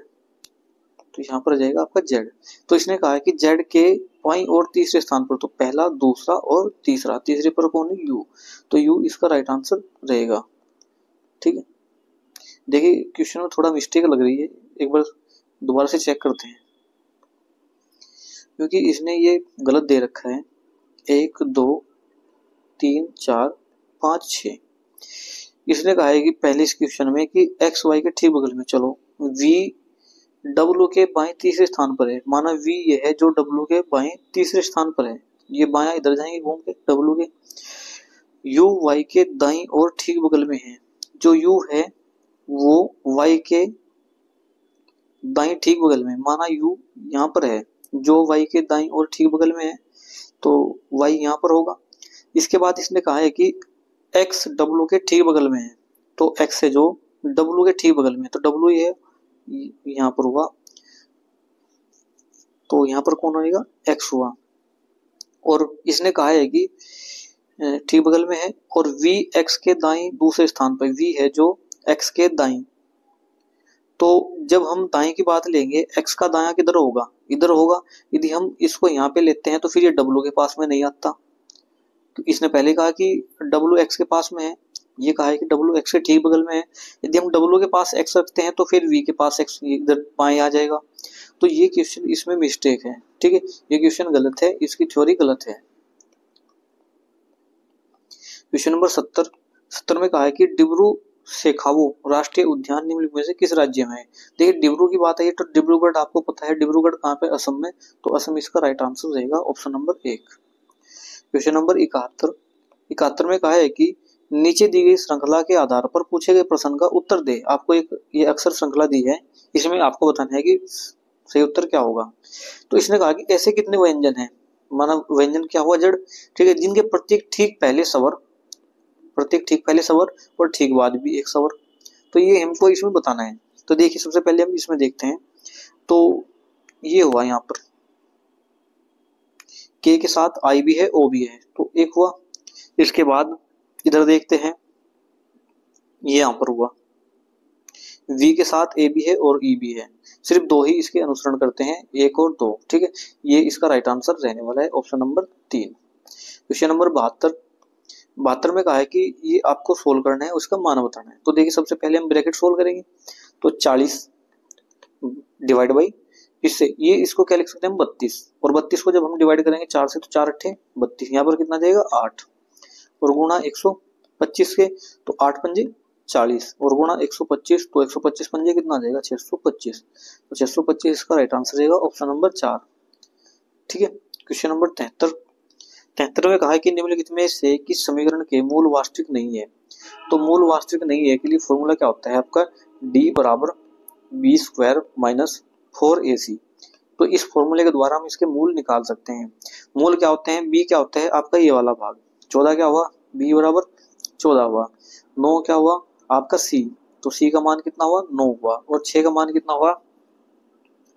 Speaker 1: तो यहाँ पर जाएगा आपका Z। तो इसने कहा है कि Z के बाईं और तीसरे स्थान पर, तो पहला दूसरा और तीसरा, तीसरे पर कौन है U, तो U इसका राइट आंसर रहेगा, ठीक है। देखिए क्वेश्चन में थोड़ा मिस्टेक लग रही है, एक बार दोबारा से चेक करते हैं क्योंकि इसने ये गलत दे रखा है। 1 2 3 4 5 6 इसने कहा है कि पहले इस क्वेश्चन में कि एक्स वाई के ठीक बगल में, चलो V W के बाएं तीसरे स्थान पर है, माना V ये है जो W के बाएं तीसरे स्थान पर है, ये बायां इधर जाएंगे घूम के W के। U Y के दाईं ओर ठीक बगल में है, जो U है वो Y के दाईं ठीक बगल में, माना U यहाँ पर है जो Y के दाईं ओर ठीक बगल में है, तो Y यहाँ पर होगा। इसके बाद इसने कहा है कि X W के ठीक बगल में है, तो X है जो W के ठीक बगल में, तो W ये यहाँ पर हुआ, तो यहाँ पर कौन होगा, X हुआ। और इसने कहा है कि ठीक बगल में है और V X के दाईं दूसरे स्थान पर, V है जो X के दाईं, तो जब हम दाएं की बात लेंगे X का दायां किधर होगा, इधर होगा। यदि हम इसको यहाँ पे लेते हैं तो फिर ये W के पास में नहीं आता, तो इसने पहले कहा कि W X के पास में है, ये कहा है कि W X के ठीक बगल में है। यदि हम W के पास X रखते हैं तो फिर V के पास X इधर बाएं आ जाएगा, तो ये क्वेश्चन इसमें मिस्टेक है, ठीक है, ये क्वेश्चन गलत है, इसकी थ्योरी गलत है। क्वेश्चन नंबर 70 में कहा है कि डिब्रू शेखावो राष्ट्रीय उद्यान निम्नलिखित में से किस राज्य में है। देखिए डिब्रू की बात है तो डिब्रूगढ़ आपको पता है, डिब्रूगढ़ कहाँ पे, असम में, तो असम इसका राइट आंसर रहेगा ऑप्शन नंबर 1। क्वेश्चन नंबर 71 में कहा है कि नीचे दी गई श्रृंखला के आधार पर पूछे गए प्रश्न का उत्तर दे। आपको एक ये अक्सर श्रृंखला दी है, इसमें आपको बताना है कि सही उत्तर क्या होगा। तो इसने कहा कि ऐसे कितने व्यंजन हैं, माना व्यंजन क्या हुआ जड़, ठीक है, जिनके प्रत्येक ठीक पहले स्वर, प्रत्येक ठीक पहले स्वर और ठीक बाद भी एक स्वर, तो ये हमको इसमें बताना है। तो देखिए सबसे पहले हम इसमें देखते हैं, तो ये हुआ यहाँ पर के के साथ आई भी है ओ भी है, तो एक हुआ। इसके बाद इधर देखते हैं, ये यहाँ पर हुआ वी के साथ ए भी है और ई भी है, सिर्फ दो ही इसके अनुसरण करते हैं, एक और दो, ठीक है। ये इसका राइट आंसर रहने वाला है ऑप्शन नंबर 3। क्वेश्चन नंबर 72 में कहा है कि ये आपको सोल्व करना है, उसका मान बताना है। तो देखिए सबसे पहले हम ब्रैकेट सोल्व करेंगे, तो 40 डिवाइड बाई इससे, ये इसको क्या लिख सकते हैं 32, और 32 को जब हम डिवाइड करेंगे 4 से, तो 4 अट्ठे 32, यहाँ पर कितना जाएगा 8, और गुणा 125 के, तो 8 पंजे 40, और गुणा 125, तो 125 पंजे कितना जाएगा 625, तो 625 इसका राइट आंसर रहेगा ऑप्शन नंबर 4, ठीक है। क्वेश्चन नंबर 73 में कहा है कि निम्नलिखित में से किस समीकरण के मूल वास्तविक नहीं है। तो मूल वास्तविक नहीं है के लिए फॉर्मूला क्या होता है आपका, d बराबर बी स्क्वायर माइनस 4ac। तो इस फॉर्मूले के द्वारा हम इसके मूल निकाल सकते हैं। मूल क्या होते हैं, b क्या होता है आपका ये वाला भाग, 14 क्या हुआ, b बराबर 14 हुआ, 9 क्या हुआ आपका c, तो c का मान कितना हुआ 9 हुआ, और 6 का मान कितना हुआ,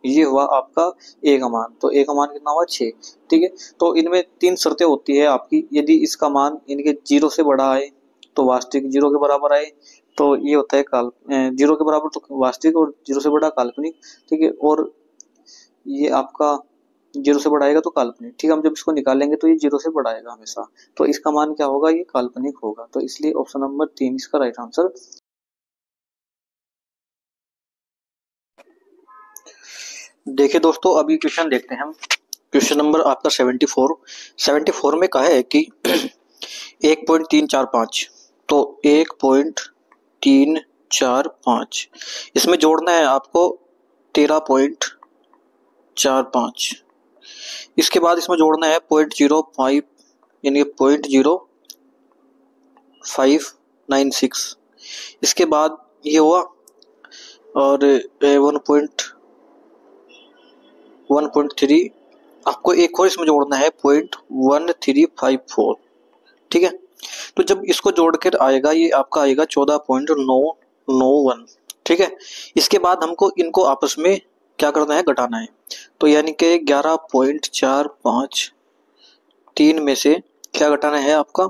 Speaker 1: ये हुआ आपका a का मान, तो a का मान कितना हुआ 6, ठीक है। तो इनमें 3 शर्तें होती है आपकी, यदि इसका मान इनके 0 से बड़ा आए तो वास्तविक, 0 के बराबर आए तो ये होता है 0 के बराबर तो वास्तविक, और 0 से बड़ा काल्पनिक, ठीक है, और ये आपका 0 से बड़ा आएगा तो काल्पनिक, ठीक है। हम जब इसको निकालेंगे तो ये 0 से बड़ा आएगा हमेशा, तो इसका मान क्या होगा, ये काल्पनिक होगा, तो इसलिए ऑप्शन नंबर 3 इसका राइट आंसर। देखिए दोस्तों अभी क्वेश्चन देखते हैं हम, क्वेश्चन नंबर आपका 74 में कहा है कि 1.345, तो 1.345 इसमें जोड़ना है आपको 13.45, इसके बाद इसमें जोड़ना है 0.05 यानी 0.0596, इसके बाद ये हुआ, और 1.3 आपको एक और इसमें जोड़ना है 0.1354, ठीक है। तो जब इसको जोड़कर आएगा ये आपका आएगा 14.991, ठीक है। इसके बाद हमको इनको आपस में क्या करना है, घटाना है, तो यानी कि 11.453 में से क्या घटाना है आपका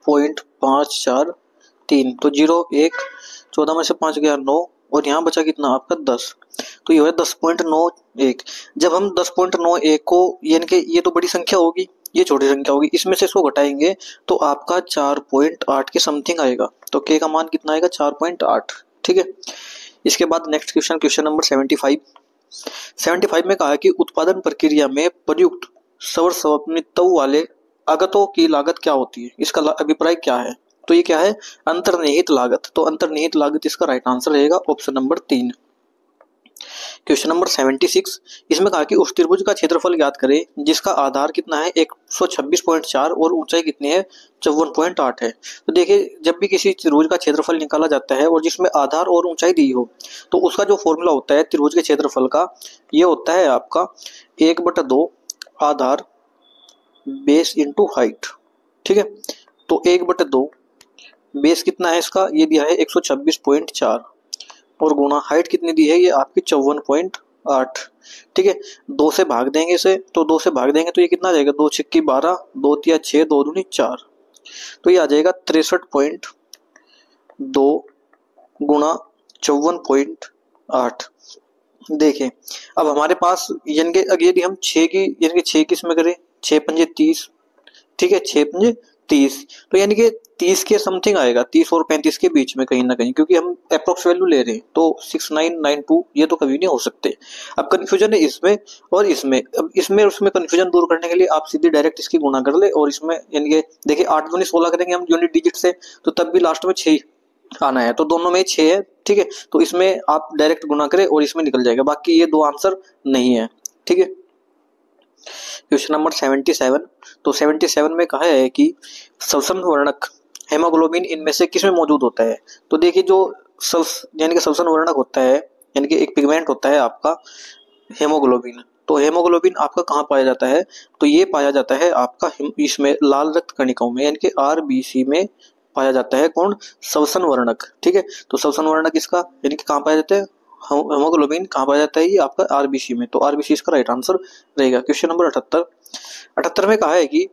Speaker 1: 0.543, तो 0 1, 14 में से 5 गया 9, और यहाँ बचा कितना आपका 10, तो ये है 10.91। जब हम 10.91 को, यानी कि ये तो बड़ी संख्या होगी ये छोटी संख्या होगी, इसमें से इसको घटाएंगे तो आपका 4.8 के समथिंग आएगा, तो के का मान कितना आएगा 4.8, ठीक है। इसके बाद नेक्स्ट क्वेश्चन, क्वेश्चन नंबर 75 में कहा है कि उत्पादन प्रक्रिया में प्रयुक्त स्वर स्वामित्व वाले आगतों की लागत क्या होती है, इसका अभिप्राय क्या है। तो ये क्या है, अंतर्निहित लागत, तो अंतर्निहित लागत इसका राइट आंसर रहेगा ऑप्शन नंबर 3। क्वेश्चन नंबर 76, इसमें कहा कि उस त्रिभुज का क्षेत्रफल ज्ञात करें जिसका आधार कितना है 126.4 और ऊंचाई कितनी है 54.8 है। तो देखिए जब भी किसी त्रिभुज का क्षेत्रफल निकाला जाता है और जिसमें आधार और ऊंचाई दी हो, तो उसका जो फॉर्मूला होता है त्रिभुज के क्षेत्रफल का, ये होता है आपका 1/2 आधार बेस इंटू हाइट, ठीक है। तो 1/2 बेस कितना है इसका, ये दिया है 126.4, और गुणा हाइट कितनी दी है ये आपकी 54.8, ठीक है। 2 से भाग देंगे इसे, तो 2 से भाग देंगे तो ये कितना आ जाएगा, 2 6 12, 2 3 6, 2 दूनी 4, तो ये आ जाएगा 63.2 गुणा 54.8। देखिए अब हमारे पास यानी कि यदि हम 6 की यानी कि 6 की इसमें करें, 6 पंजे 30, ठीक है, 6 पंजे 30, तो यानी कि 30 के समथिंग आएगा, 30 और 35 के बीच में कहीं ना कहीं, क्योंकि हम अप्रोक्स वैल्यू ले रहे हैं, तो 6992 ये तो कभी नहीं हो सकते। अब कंफ्यूजन है इसमें और इसमें, अब इसमें उसमें कंफ्यूजन दूर करने के लिए आप सीधे डायरेक्ट इसकी गुणा कर ले, और इसमें यानी कि देखिए 8 दूनी 16 करेंगे हम यूनिट डिजिट से, तो तब भी लास्ट में 6 आना है, तो दोनों में 6 है, ठीक है। तो इसमें आप डायरेक्ट गुणा करें और इसमें निकल जाएगा, बाकी ये दो आंसर नहीं है, ठीक है। क्वेश्चन नंबर 77, तो 77 में कहा है कि सल्फर वर्णक हेमोग्लोबिन इनमें से किसमें मौजूद होता है। तो देखिए जो यानी कि सल्फर वर्णक होता है यानी कि एक पिगमेंट होता है आपका हेमोग्लोबिन। तो हेमोग्लोबिन आपका कहाँ पाया जाता है, तो ये पाया जाता है आपका इसमें लाल रक्त कणिकाओं में, यानी कि आरबीसी में पाया जाता है। कौन, श्वसन वर्णक। ठीक है, तो श्वसन वर्णक इसका यानी कि कहाँ पाया जाता है, हेमोग्लोबिन कहाँ पाया जाता है, ये आपका आरबीसी में। तो आरबीसी इसका राइट आंसर रहेगा। क्वेश्चन नंबर 78 में कहा है कि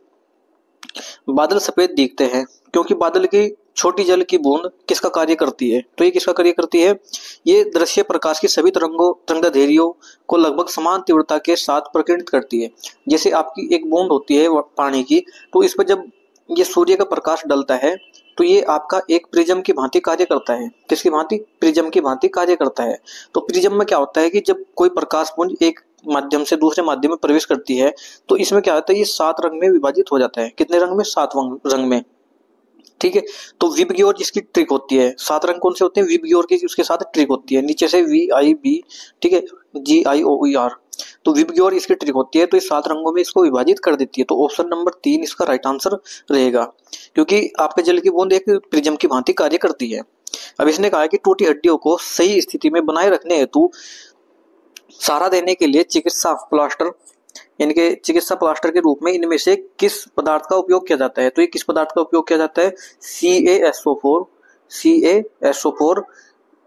Speaker 1: बादल सफेद दिखते हैं क्योंकि बादल की छोटी जल की बूंद किसका कार्य करती है, तो ये किसका कार्य करती है, ये दृश्य प्रकाश की सभी तरंगदैर्घ्यों को लगभग समान तीव्रता के साथ प्रकीर्णित करती है। जैसे आपकी एक बूंद होती है पानी की, तो इस पर जब ये सूर्य का प्रकाश डलता है तो ये आपका एक प्रिज्म की भांति कार्य करता है। किसकी भांति, प्रिज्म की भांति कार्य करता है। तो प्रिज्म में क्या होता है कि जब कोई प्रकाश पुंज एक माध्यम से दूसरे माध्यम में प्रवेश करती है तो इसमें क्या होता है, ये 7 रंग में विभाजित हो जाता है। कितने रंग में, 7 रंग में। ठीक है, तो विबग्योर जिसकी ट्रिक होती है, 7 रंग कौन से होते हैं, विबग्योर की उसके साथ ट्रिक होती है, नीचे से VIB, ठीक है, GIOER। तो विबग्योर इसकी ट्रिक होती है, तो इस 7 रंगों में इसको विभाजित कर देती है। तो ऑप्शन नंबर 3 इसका राइट आंसर रहेगा, क्योंकि आपके जल की बूंद एक प्रिज्म की भांति कार्य करती है। अब इसने कहा है कि टूटी हड्डियों को सही स्थिति में बनाए रखने हेतु सहारा देने के लिए चिकित्सा प्लास्टर, यानी कि चिकित्सा प्लास्टर के रूप में इनमें से किस पदार्थ का उपयोग किया जाता है, तो ये किस पदार्थ का उपयोग किया जाता है, CaSO4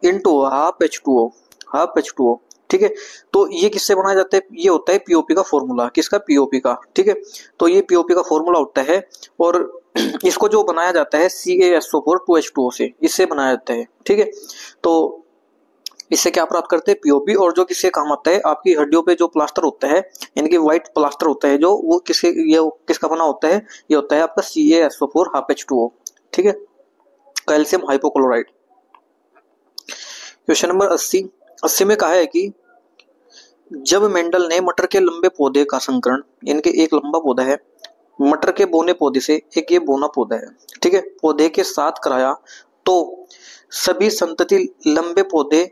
Speaker 1: इंटू हाफ H2O। ठीक है, तो ये किससे बनाया जाता है, ये होता है पीओपी का फॉर्मूला। किसका, पीओपी का। ठीक है, तो ये पीओपी का फॉर्मूला होता है और इसको जो बनाया जाता है CaSO4 2H2O से, इससे बनाया जाता है। ठीक है, तो इससे क्या प्राप्त करते हैं, पीओपी। और जो किसके काम आता है, आपकी हड्डियों पे जो प्लास्टर होता है, यानी कि व्हाइट प्लास्टर होता है जो, वो किसका बना होता है, ये होता है आपका CaSO4 हाफ H2O। ठीक है, कैल्शियम हाइपोक्लोराइड। क्वेश्चन नंबर 80 में कहा है कि जब मेंडल ने मटर के लंबे पौधे का संकरण, यानी कि एक लंबा पौधा है, मटर के बोने पौधे से एक ये बोना पौधा है, ठीक है, पौधे के साथ कराया, तो सभी संतति लंबे पौधे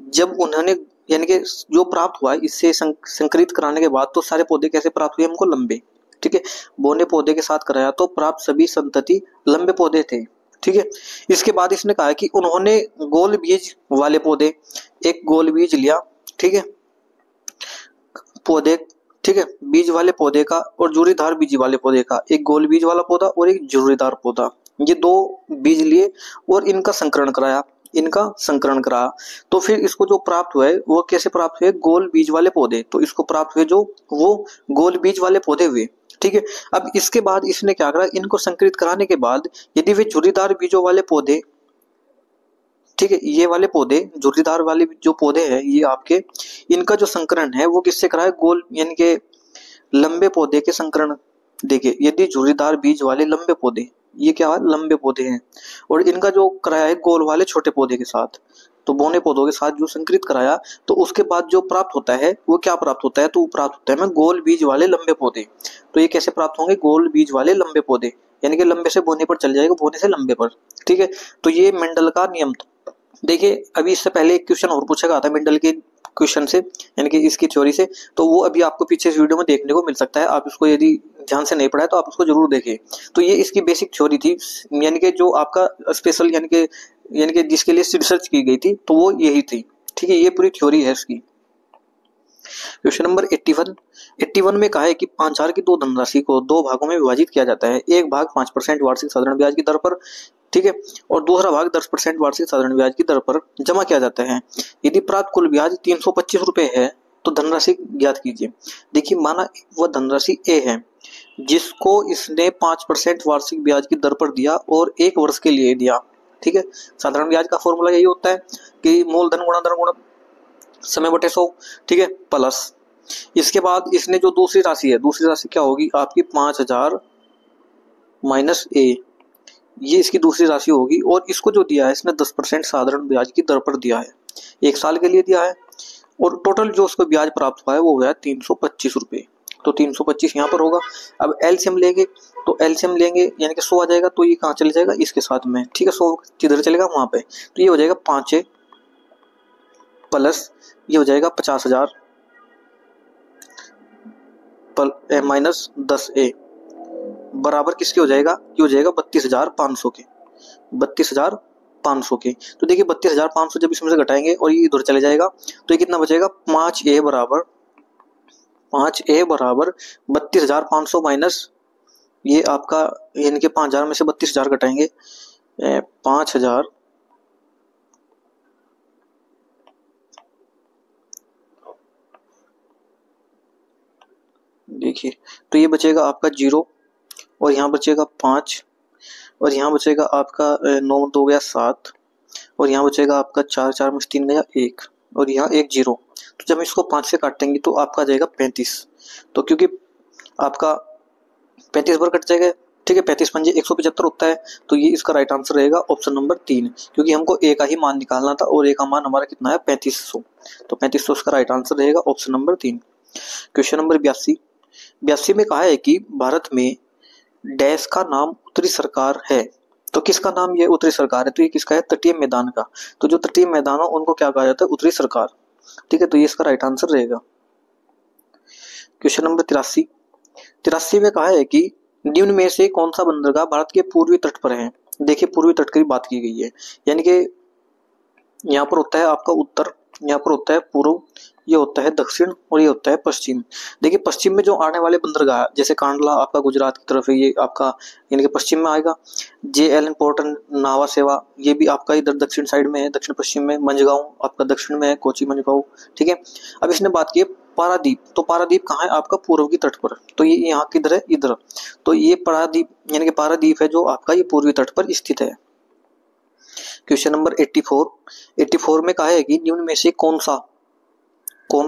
Speaker 1: जब उन्होंने, यानी कि जो प्राप्त हुआ इससे संकरित कराने के बाद, तो सारे पौधे कैसे प्राप्त हुए हमको, लंबे। ठीक है, बोने पौधे के साथ कराया तो प्राप्त सभी संतति लंबे पौधे थे। ठीक है, इसके बाद इसने कहा कि उन्होंने गोल बीज वाले पौधे, एक गोल बीज लिया, ठीक है, पौधे, ठीक है, बीज वाले पौधे का और जुरीदार बीज वाले पौधे का, एक गोल बीज वाला पौधा और एक जुरीदार पौधा, ये 2 बीज लिए और इनका संकरण कराया, तो फिर इसको जो प्राप्त हुआ है वो कैसे प्राप्त हुए, गोल बीज वाले पौधे। तो इसको प्राप्त हुए जो वो गोल बीज वाले पौधे हुए। ठीक है, अब इसके बाद इसने क्या करा, इनको संकरित कराने के बाद यदि वे झुर्रीदार बीजों वाले पौधे, ठीक है, ये वाले पौधे झुर्रीदार वाले जो पौधे हैं ये आपके, इनका जो संकरण है वो किससे कराया, गोल यानी कि लंबे पौधे के संकरण। देखिए, यदि झुर्रीदार बीज वाले लंबे पौधे, ये क्या है, लंबे पौधे हैं, और इनका जो कराया है गोल वाले छोटे पौधे के साथ, तो बोने पौधों के साथ जो संकरित कराया, तो उसके बाद जो प्राप्त होता है वो क्या प्राप्त होता है, तो वो प्राप्त होता है गोल बीज वाले लंबे पौधे। तो ये कैसे प्राप्त होंगे, गोल बीज वाले लंबे पौधे, यानी कि लंबे से बोने पर चल जाएगा, बोने से लंबे पर। ठीक है, तो ये मेंडल का नियम था। देखिए, अभी इससे पहले एक क्वेश्चन और पूछा गया था मेंडल के क्वेश्चन से, यानी कि इसकी थ्योरी से, तो वो अभी आपको पीछे इस वीडियो में देखने को मिल सकता है। आप इसको यदि ध्यान से नहीं पढ़ा है तो आप उसको जरूर देखें। तो ये इसकी बेसिक थ्योरी थी, यानी कि जो आपका स्पेशल, यानी कि जिसके लिए रिसर्च की गई थी, तो वो यही थी। ठीक है, ये पूरी थ्योरी है इसकी। क्वेश्चन नंबर 81 में कहा है कि 5,000 की 2 धनराशि को 2 भागों में विभाजित किया जाता है। एक भाग 5% वार्षिक साधारण ब्याज की दर पर, ठीक है, और दूसरा भाग 10% वार्षिक साधारण ब्याज की दर पर जमा किया जाता है। यदि प्राप्त कुल ब्याज 325 रुपए है तो धनराशि ज्ञात कीजिए। देखिए, माना वह धनराशि ए है जिसको इसने 5% वार्षिक ब्याज की दर पर दिया और 1 वर्ष के लिए दिया। ठीक है, साधारण ब्याज का फॉर्मूला यही होता है कि मूलधन गुणा धन गुणा समय बटे 100। ठीक है, प्लस इसके बाद इसने जो दूसरी राशि है, दूसरी राशि क्या होगी आपकी, 5,000 माइनस ए, ये इसकी दूसरी राशि होगी। और इसको जो दिया है इसने 10% साधारण ब्याज की दर पर दिया है, 1 साल के लिए दिया है, और टोटल जो उसको ब्याज प्राप्त हुआ है वो हुआ 325 रुपए। तो 325 यहाँ पर होगा। अब एलसीएम लेंगे, तो एलसीएम लेंगे यानी कि 100 आ जाएगा, तो ये कहाँ चले जाएगा, इसके साथ में। ठीक है, 100 किधर चलेगा, वहां पे, तो ये हो जाएगा 5 प्लस ये हो जाएगा 50,000 माइनस 10 बराबर किसके हो जाएगा, ये हो जाएगा 32,500 के, 32,500 500 के। तो देखिए 32,500 जब इसमें से घटाएंगे और ये इधर चले जाएगा तो ये कितना बचेगा, 5A बराबर 32,500 माइनस ये आपका, यानी कि 5,000 में से 32,000 घटाएंगे, 5,000 देखिए, तो ये बचेगा आपका 0 और यहाँ बचेगा 5 और यहाँ बचेगा आपका 9 2 गया 7 और यहाँ बचेगा आपका 4 4 में से 3 गया 1 और यहाँ 1 0। तो जब हम इसको 5 से काटेंगे तो आपका आ जाएगा 35। तो क्योंकि आपका 35 बार कट जाएगा, ठीक है, 35 पंजे 175 होता है, तो ये इसका राइट आंसर रहेगा ऑप्शन नंबर 3, क्योंकि हमको ए का ही मान निकालना था और ए का मान हमारा कितना है 3500, तो 3500 इसका राइट आंसर रहेगा ऑप्शन नंबर 3। क्वेश्चन नंबर 82 में कहा है कि भारत में डैश का नाम उत्तरी सरकार है, तो किसका नाम ये उत्तरी सरकार है, तो ये किसका है, तटीय मैदान का। तो जो तटीय मैदान हो उनको क्या कहा जाता है, उत्तरी सरकार, ठीक है, तो ये इसका राइट आंसर रहेगा। क्वेश्चन नंबर 83 में कहा है कि निम्न में से कौन सा बंदरगाह भारत के पूर्वी तट पर है। देखिए पूर्वी तट की बात की गई है, यानी कि यहाँ पर होता है आपका उत्तर, यहाँ पर होता है पूर्व, ये होता है दक्षिण और ये होता है पश्चिम। देखिए पश्चिम में जो आने वाले बंदरगाह जैसे कांडला आपका गुजरात की तरफ है, ये आपका यानी कि पश्चिम में आएगा। JL पोर्ट नावा सेवा ये भी आपका इधर दक्षिण साइड में है, दक्षिण पश्चिम में। मंझगांव आपका दक्षिण में है, कोची मंझगांव, ठीक है। अब इसने बात की पारादीप, तो पारादीप कहाँ है, आपका पूर्व की तट पर, तो ये यहाँ किधर है, इधर। तो ये पारादीप यानी कि पारादीप है जो आपका ये पूर्वी तट पर स्थित है। क्वेश्चन नंबर 84 में कहा है कि निम्न में से कौन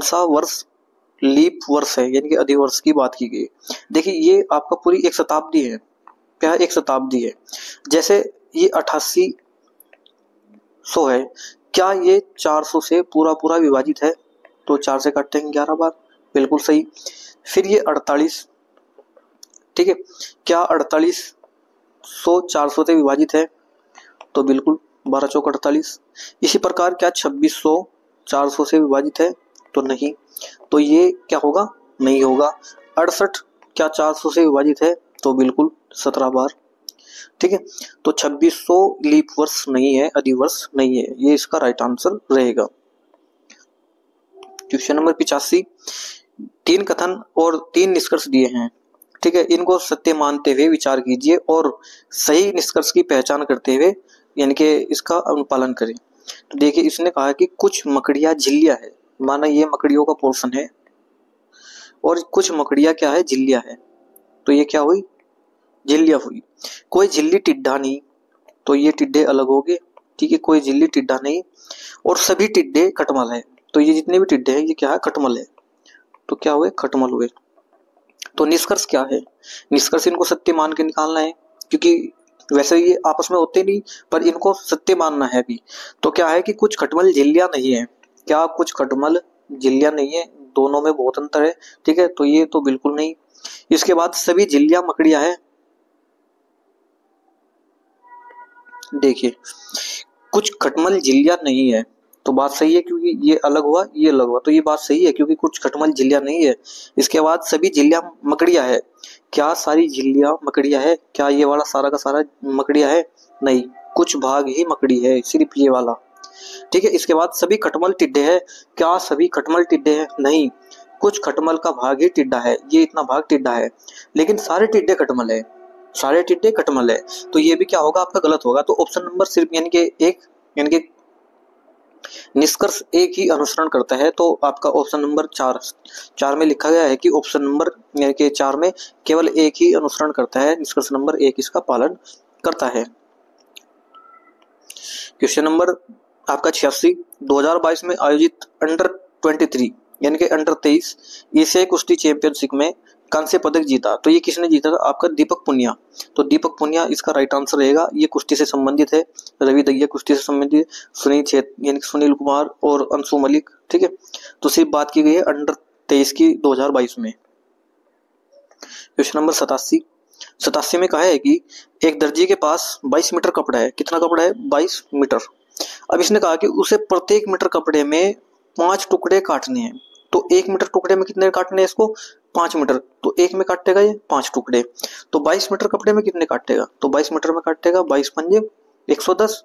Speaker 1: सा वर्ष लीप वर्ष है, यानी कि अधिवर्ष की बात की गई। देखिए ये आपका पूरी एक शताब्दी है, क्या एक शताब्दी है। जैसे ये 8800 है, क्या ये 400 से पूरा विभाजित है, तो 4 से काटेंगे 11 बार, बिल्कुल सही। फिर ये 48, ठीक है, क्या 4800 400 से विभाजित है, तो बिल्कुल 12 चौक 48। इसी प्रकार क्या 2600 400 से विभाजित है, तो नहीं, तो ये क्या होगा, नहीं होगा। 68 क्या 400 से विभाजित है, तो बिल्कुल 17 बार, ठीक है। तो 2600 लीप वर्ष नहीं है, अधिवर्ष नहीं है, ये इसका राइट आंसर रहेगा। क्वेश्चन नंबर 85, 3 कथन और 3 निष्कर्ष दिए हैं, ठीक है, इनको सत्य मानते हुए विचार कीजिए और सही निष्कर्ष की पहचान करते हुए यानी कि इसका अनुपालन करें। तो देखिए इसने कहा कि कुछ मकड़ियां झिल्लियां है, माना ये मकड़ियों का पोर्शन है, और कुछ मकड़ियां क्या है, झिल्लियां है, तो ये क्या हुई, झिल्लियां हुई। कोई झिल्ली टिड्डा नहीं, तो ये टिड्डे अलग हो गए, ठीक है, कोई झिल्ली टिड्डा नहीं, और सभी टिड्डे खटमल है, तो ये जितने भी टिड्डे हैं ये क्या है, खटमल है, तो क्या हुए, खटमल हुए। तो निष्कर्ष क्या है, निष्कर्ष इनको सत्य मान के निकालना है, क्योंकि वैसे ये आपस में होते नहीं, पर इनको सत्य मानना है भी। तो क्या है कि कुछ खटमल झिल्लियां नहीं है, क्या कुछ खटमल झिल्लियां नहीं है, दोनों में बहुत अंतर है, ठीक है, तो ये तो बिल्कुल नहीं। इसके बाद सभी झिल्लियां मकड़ियां है, देखिए कुछ खटमल झिल्लियां नहीं है, तो बात सही है, क्योंकि ये अलग हुआ ये अलग हुआ, तो ये बात सही है, क्योंकि कुछ खटमल झिल्लियां नहीं है। इसके बाद सभी झिल्लियां मकड़ियां है, क्या सारी झिल्लियां मकड़ियां है, क्या ये वाला सारा का सारा मकड़ियां है, नहीं, कुछ भाग ही मकड़ी है, सिर्फ ये वाला, ठीक है। इसके बाद सभी खटमल टिड्डे है, क्या सभी खटमल टिड्डे है, नहीं, कुछ खटमल का भाग ही टिड्डा है, ये इतना भाग टिड्डा है, लेकिन सारे टिड्डे खटमल है, सारे टिड्डे खटमल है, तो ये भी क्या होगा, आपका गलत होगा। तो ऑप्शन नंबर सिर्फ यानी कि एक, यानी कि निष्कर्ष एक ही अनुसरण करता है, तो आपका ऑप्शन नंबर 4 में लिखा गया है कि ऑप्शन नंबर यानी कि 4 में केवल एक ही अनुसरण करता है, निष्कर्ष नंबर 1 इसका पालन करता है। क्वेश्चन नंबर आपका 86, 2022 में आयोजित अंडर 23 यानी कि अंडर 23 एशियाई कुश्ती चैंपियनशिप में कांस्य पदक जीता, तो ये किसने जीता था, आपका दीपक पुनिया। तो दीपक पुनिया इसका राइट आंसर रहेगा, ये कुश्ती से संबंधित है, रवि दहिया कुश्ती से संबंधित है, यानी कि सुनील कुमार और अंशु मलिक, ठीक है। तो सिर्फ बात की गई है अंडर 23 की 2022 में। क्वेश्चन नंबर 87 में कहा है कि एक दर्जी के पास 22 मीटर कपड़ा है, कितना कपड़ा है, 22 मीटर। अब इसने कहा कि उसे प्रत्येक मीटर कपड़े में 5 टुकड़े काटने हैं, तो 1 मीटर टुकड़े में कितने काटने हैं इसको, 5 मीटर, तो 1 में काटेगा ये 5 टुकड़े, तो 22 मीटर कपड़े में कितने काटेगा, तो 22 मीटर में काटेगा 22 पंजे 110,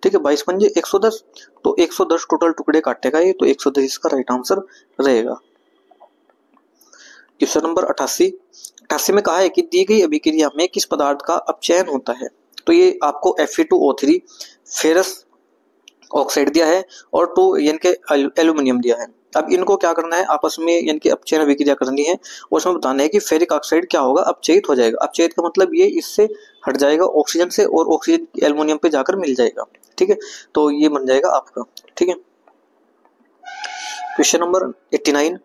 Speaker 1: ठीक है, 22 पंजे 110, तो 110 टोटल टुकड़े काटेगा ये, तो 110 इसका राइट आंसर रहेगा। क्वेश्चन नंबर 88 में कहा है कि दी गई अभिक्रिया में किस पदार्थ का अपचयन होता है। तो ये आपको Fe2O3 फेरस ऑक्साइड दिया है और 2 यानी कि एल्यूमिनियम दिया है। अब इनको क्या करना है, आपस में यानी कि अपचयन अभिक्रिया करनी है और उसमें बताना है कि फेरिक ऑक्साइड क्या होगा, अपचयित हो जाएगा। अपचयित का मतलब ये इससे हट जाएगा ऑक्सीजन से और ऑक्सीजन एल्यूमिनियम पे जाकर मिल जाएगा। ठीक है, तो ये बन जाएगा आपका। ठीक है, क्वेश्चन नंबर 89,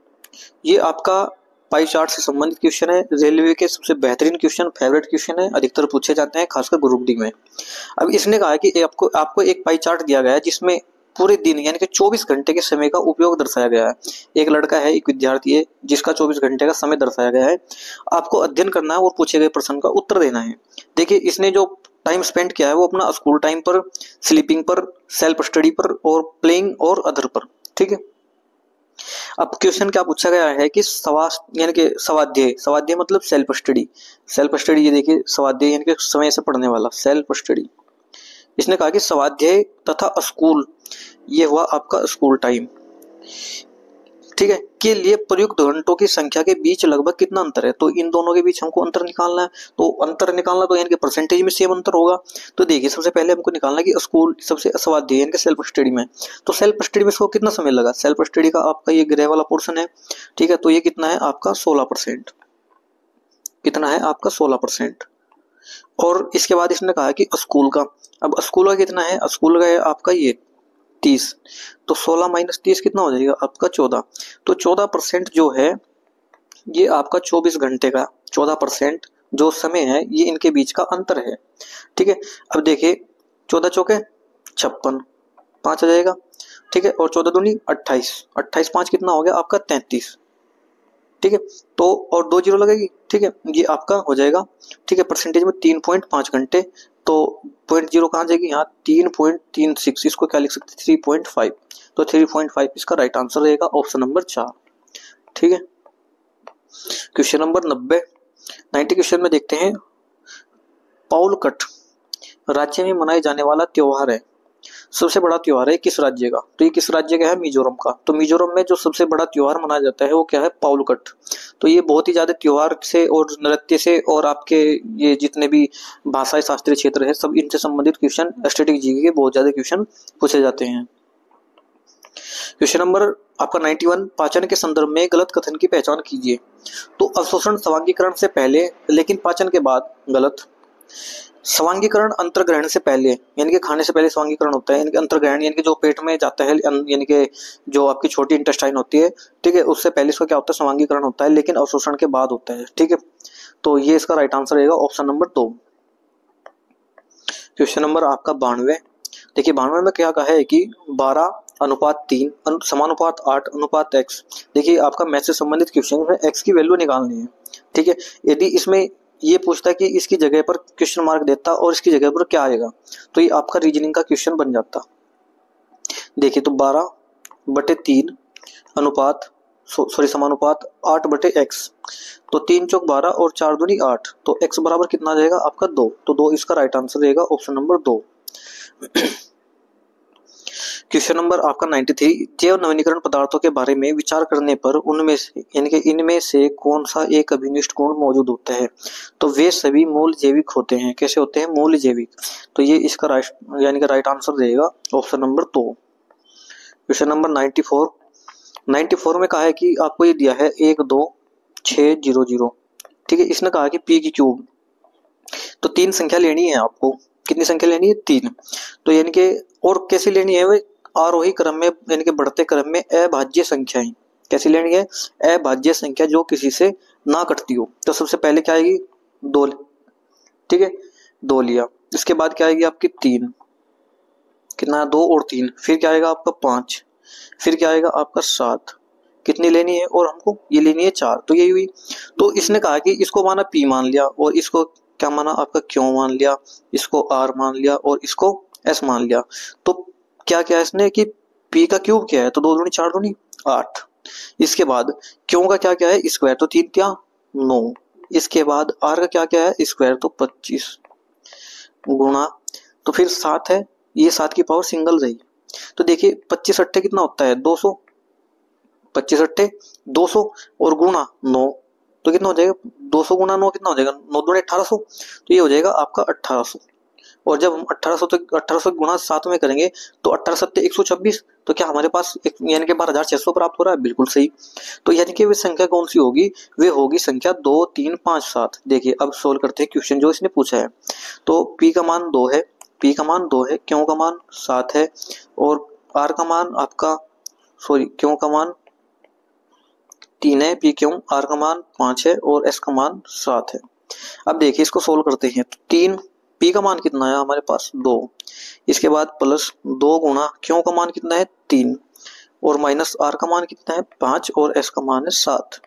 Speaker 1: ये आपका पाई चार्ट से संबंधित क्वेश्चन है। रेलवे के सबसे बेहतरीन क्वेश्चन, फेवरेट क्वेश्चन है, अधिकतर पूछे जाते हैं खासकर ग्रुप डी में। अब इसने कहा है कि आपको एक पाई चार्ट दिया गया है जिसमें पूरे दिन यानी कि 24 घंटे के समय का उपयोग दर्शाया गया है। एक लड़का है, एक विद्यार्थी है जिसका 24 घंटे का समय दर्शाया गया है। आपको अध्ययन करना है और पूछे गए प्रश्न का उत्तर देना है। देखिए, इसने जो टाइम स्पेंड किया है वो अपना स्कूल टाइम पर, स्लीपिंग पर, सेल्फ स्टडी पर और प्लेइंग और अदर पर। ठीक है, अब क्वेश्चन क्या पूछा गया है कि यानी कि स्वाध्याय मतलब सेल्फ स्टडी। ये देखिए, स्वाध्याय यानी कि समय से पढ़ने वाला, सेल्फ स्टडी। इसने कहा कि स्वाध्याय तथा स्कूल, ये हुआ आपका स्कूल टाइम, ठीक है, के लिए प्रयुक्त घंटों की संख्या के बीच लगभग कितना अंतर है। तो इन दोनों के बीच हमको अंतर निकालना है। तो अंतर निकालना तो यानी कि परसेंटेज में सेम अंतर होगा। तो देखिए, सबसे पहले हमको निकालना है कि स्कूल सबसे स्वाध्याय यानी कि सेल्फ स्टडी में, तो सेल्फ स्टडी में इसको कितना समय लगा। सेल्फ स्टडी का आपका ये ग्रे वाला पोर्शन है, ठीक है, तो ये कितना है आपका 16%, कितना है आपका 16%। और इसके बाद इसने कहा कि स्कूल का, अब स्कूल का कितना है, स्कूल का है आपका ये 30, तो 16 माइनस 30 कितना हो जाएगा आपका 14। तो 14% जो है ये आपका 24 घंटे का 14% जो समय है ये इनके बीच का अंतर है। ठीक है, अब देखिए 14 चौके 56, 5 आ जाएगा। ठीक है, और 14 दूनी 28, 28 5 कितना हो गया आपका 33। ठीक है, तो और 2 जीरो लगेगी। ठीक है, ये आपका हो जाएगा। ठीक है, परसेंटेज में 3.5 घंटे, तो 0.0 कहाँ जाएगी यहाँ 3.36, इसको क्या लिख सकते 3.5, तो 3.5 इसका राइट आंसर रहेगा, ऑप्शन नंबर 4। ठीक है, क्वेश्चन नंबर 90 क्वेश्चन में देखते हैं, पाउलकट राज्य में मनाए जाने वाला त्योहार है, सबसे बड़ा त्योहार है किस राज्य का। तो ये किस राज्य का है, मिजोरम का। तो मिजोरम में जो सबसे बड़ा त्योहार मनाया जाता है वो क्या है, पाउलकट। तो ये बहुत ही ज्यादा त्योहार से और नृत्य से और आपके ये जितने भी भाषा शास्त्रीय क्षेत्र है सब इनसे संबंधित क्वेश्चन, स्टैटिक जीके के बहुत ज्यादा क्वेश्चन पूछे जाते हैं। क्वेश्चन नंबर आपका 91, पाचन के संदर्भ में गलत कथन की पहचान कीजिए। तो अवशोषण स्वांगीकरण से पहले लेकिन पाचन के बाद, गलत। स्वांगीकरण अंतर्ग्रहण से पहले, यानी कि खाने से पहले स्वांगीकरण होता है, यानी कि अंतर्ग्रहण यानी कि जो पेट में जाता है, यानी कि जो आपकी छोटी इंटेस्टाइन होती है, ठीक है, उससे पहले इसका क्या होता है, स्वांगीकरण होता है, लेकिन अवशोषण के बाद होता है। ठीक है, तो ये इसका राइट आंसर रहेगा, ऑप्शन नंबर 2। क्वेश्चन नंबर आपका 92, देखिए 92 में क्या कहा है कि 12:3 समानुपात 8:x। देखिए आपका मैथ से संबंधित क्वेश्चन में x की वैल्यू निकालनी है। ठीक है, यदि इसमें ये पूछता है कि इसकी जगह पर क्वेश्चन मार्क देता और इसकी जगह पर क्या आएगा, तो ये आपका रीजनिंग का क्वेश्चन बन जाता। देखिए, तो 12/3 अनुपात समानुपात 8/x, तो 3 चौक 12 और 4 दूनी 8, तो x बराबर कितना आ जाएगा आपका 2, तो 2 इसका राइट आंसर रहेगा, ऑप्शन नंबर 2। क्वेश्चन नंबर आपका 93, जैव नवीनीकरण पदार्थों के बारे में विचार करने पर उनमें से यानी कि इनमें से कौन सा एक अभिनिष्ठ गुण मौजूद होता है। तो वे सभी मूल जैविक होते हैं। कैसे होते हैं, मूल जैविक। तो ये इसका यानी कि राइट आंसर रहेगा, ऑप्शन नंबर 2। क्वेश्चन नंबर 94 में कहा है कि आपको ये दिया है 12600। ठीक है, इसने कहा कि पी की क्यूब, तो 3 संख्या लेनी है आपको। कितनी संख्या लेनी है, 3। तो यानी कि और कैसी लेनी है, वे आरोही क्रम में यानी कि बढ़ते क्रम में अभाज्य संख्याएं। कैसी लेनी है, अभाज्य संख्या जो किसी से ना कटती हो। तो सबसे पहले क्या आएगी 2, ठीक है, 2 लिया। इसके बाद क्या आएगी आपकी 3, कितना 2 और 3, फिर क्या आएगा आपका 5, फिर क्या आएगा आपका 7। कितनी लेनी है, और हमको ये लेनी है 4, तो यही हुई। तो इसने कहा कि इसको माना P मान लिया और इसको क्या माना आपका Q मान लिया, इसको R मान लिया और इसको S मान लिया। तो क्या किया इसने कि P का क्यूब क्या है, तो 2 दूनी 4 दूनी 8। इसके बाद Q का क्या क्या है, स्क्वायर, तो 3 क्या 9। इसके बाद R का क्या क्या है, स्क्वायर, तो 25 गुणा, तो फिर 7 है ये 7 की पावर सिंगल रही। तो देखिए 25 अट्ठे कितना होता है 200, 25 अट्ठे 200 और गुणा 9, तो कितना हो जाएगा 200 गुणा 9 कितना हो जाएगा 9 दूनी 1800, तो ये हो जाएगा आपका 1800। और जब हम 1800 तक 1800 गुणा 7 में करेंगे तो 18 सत्ते 126, तो क्या हमारे पास यानी कि 12600 प्राप्त हो रहा है, बिल्कुल सही। तो यानी कि वे संख्या कौन सी होगी, वे होगी संख्या 2 3 5 7। देखिए अब सोल्व करते हैं क्वेश्चन जो इसने पूछा है। तो p का मान 2 है, p का मान 2 है, q का मान 7 है और r का मान आपका q का मान 3 है, p क्यू r का मान 5 है और s का मान 7 है। अब देखिए इसको सोल्व करते हैं। तो 3 p का मान कितना है हमारे पास 2, इसके बाद प्लस 2 गुणा q का मान कितना है 3 और माइनस r का मान कितना है 5 और s का मान है 7।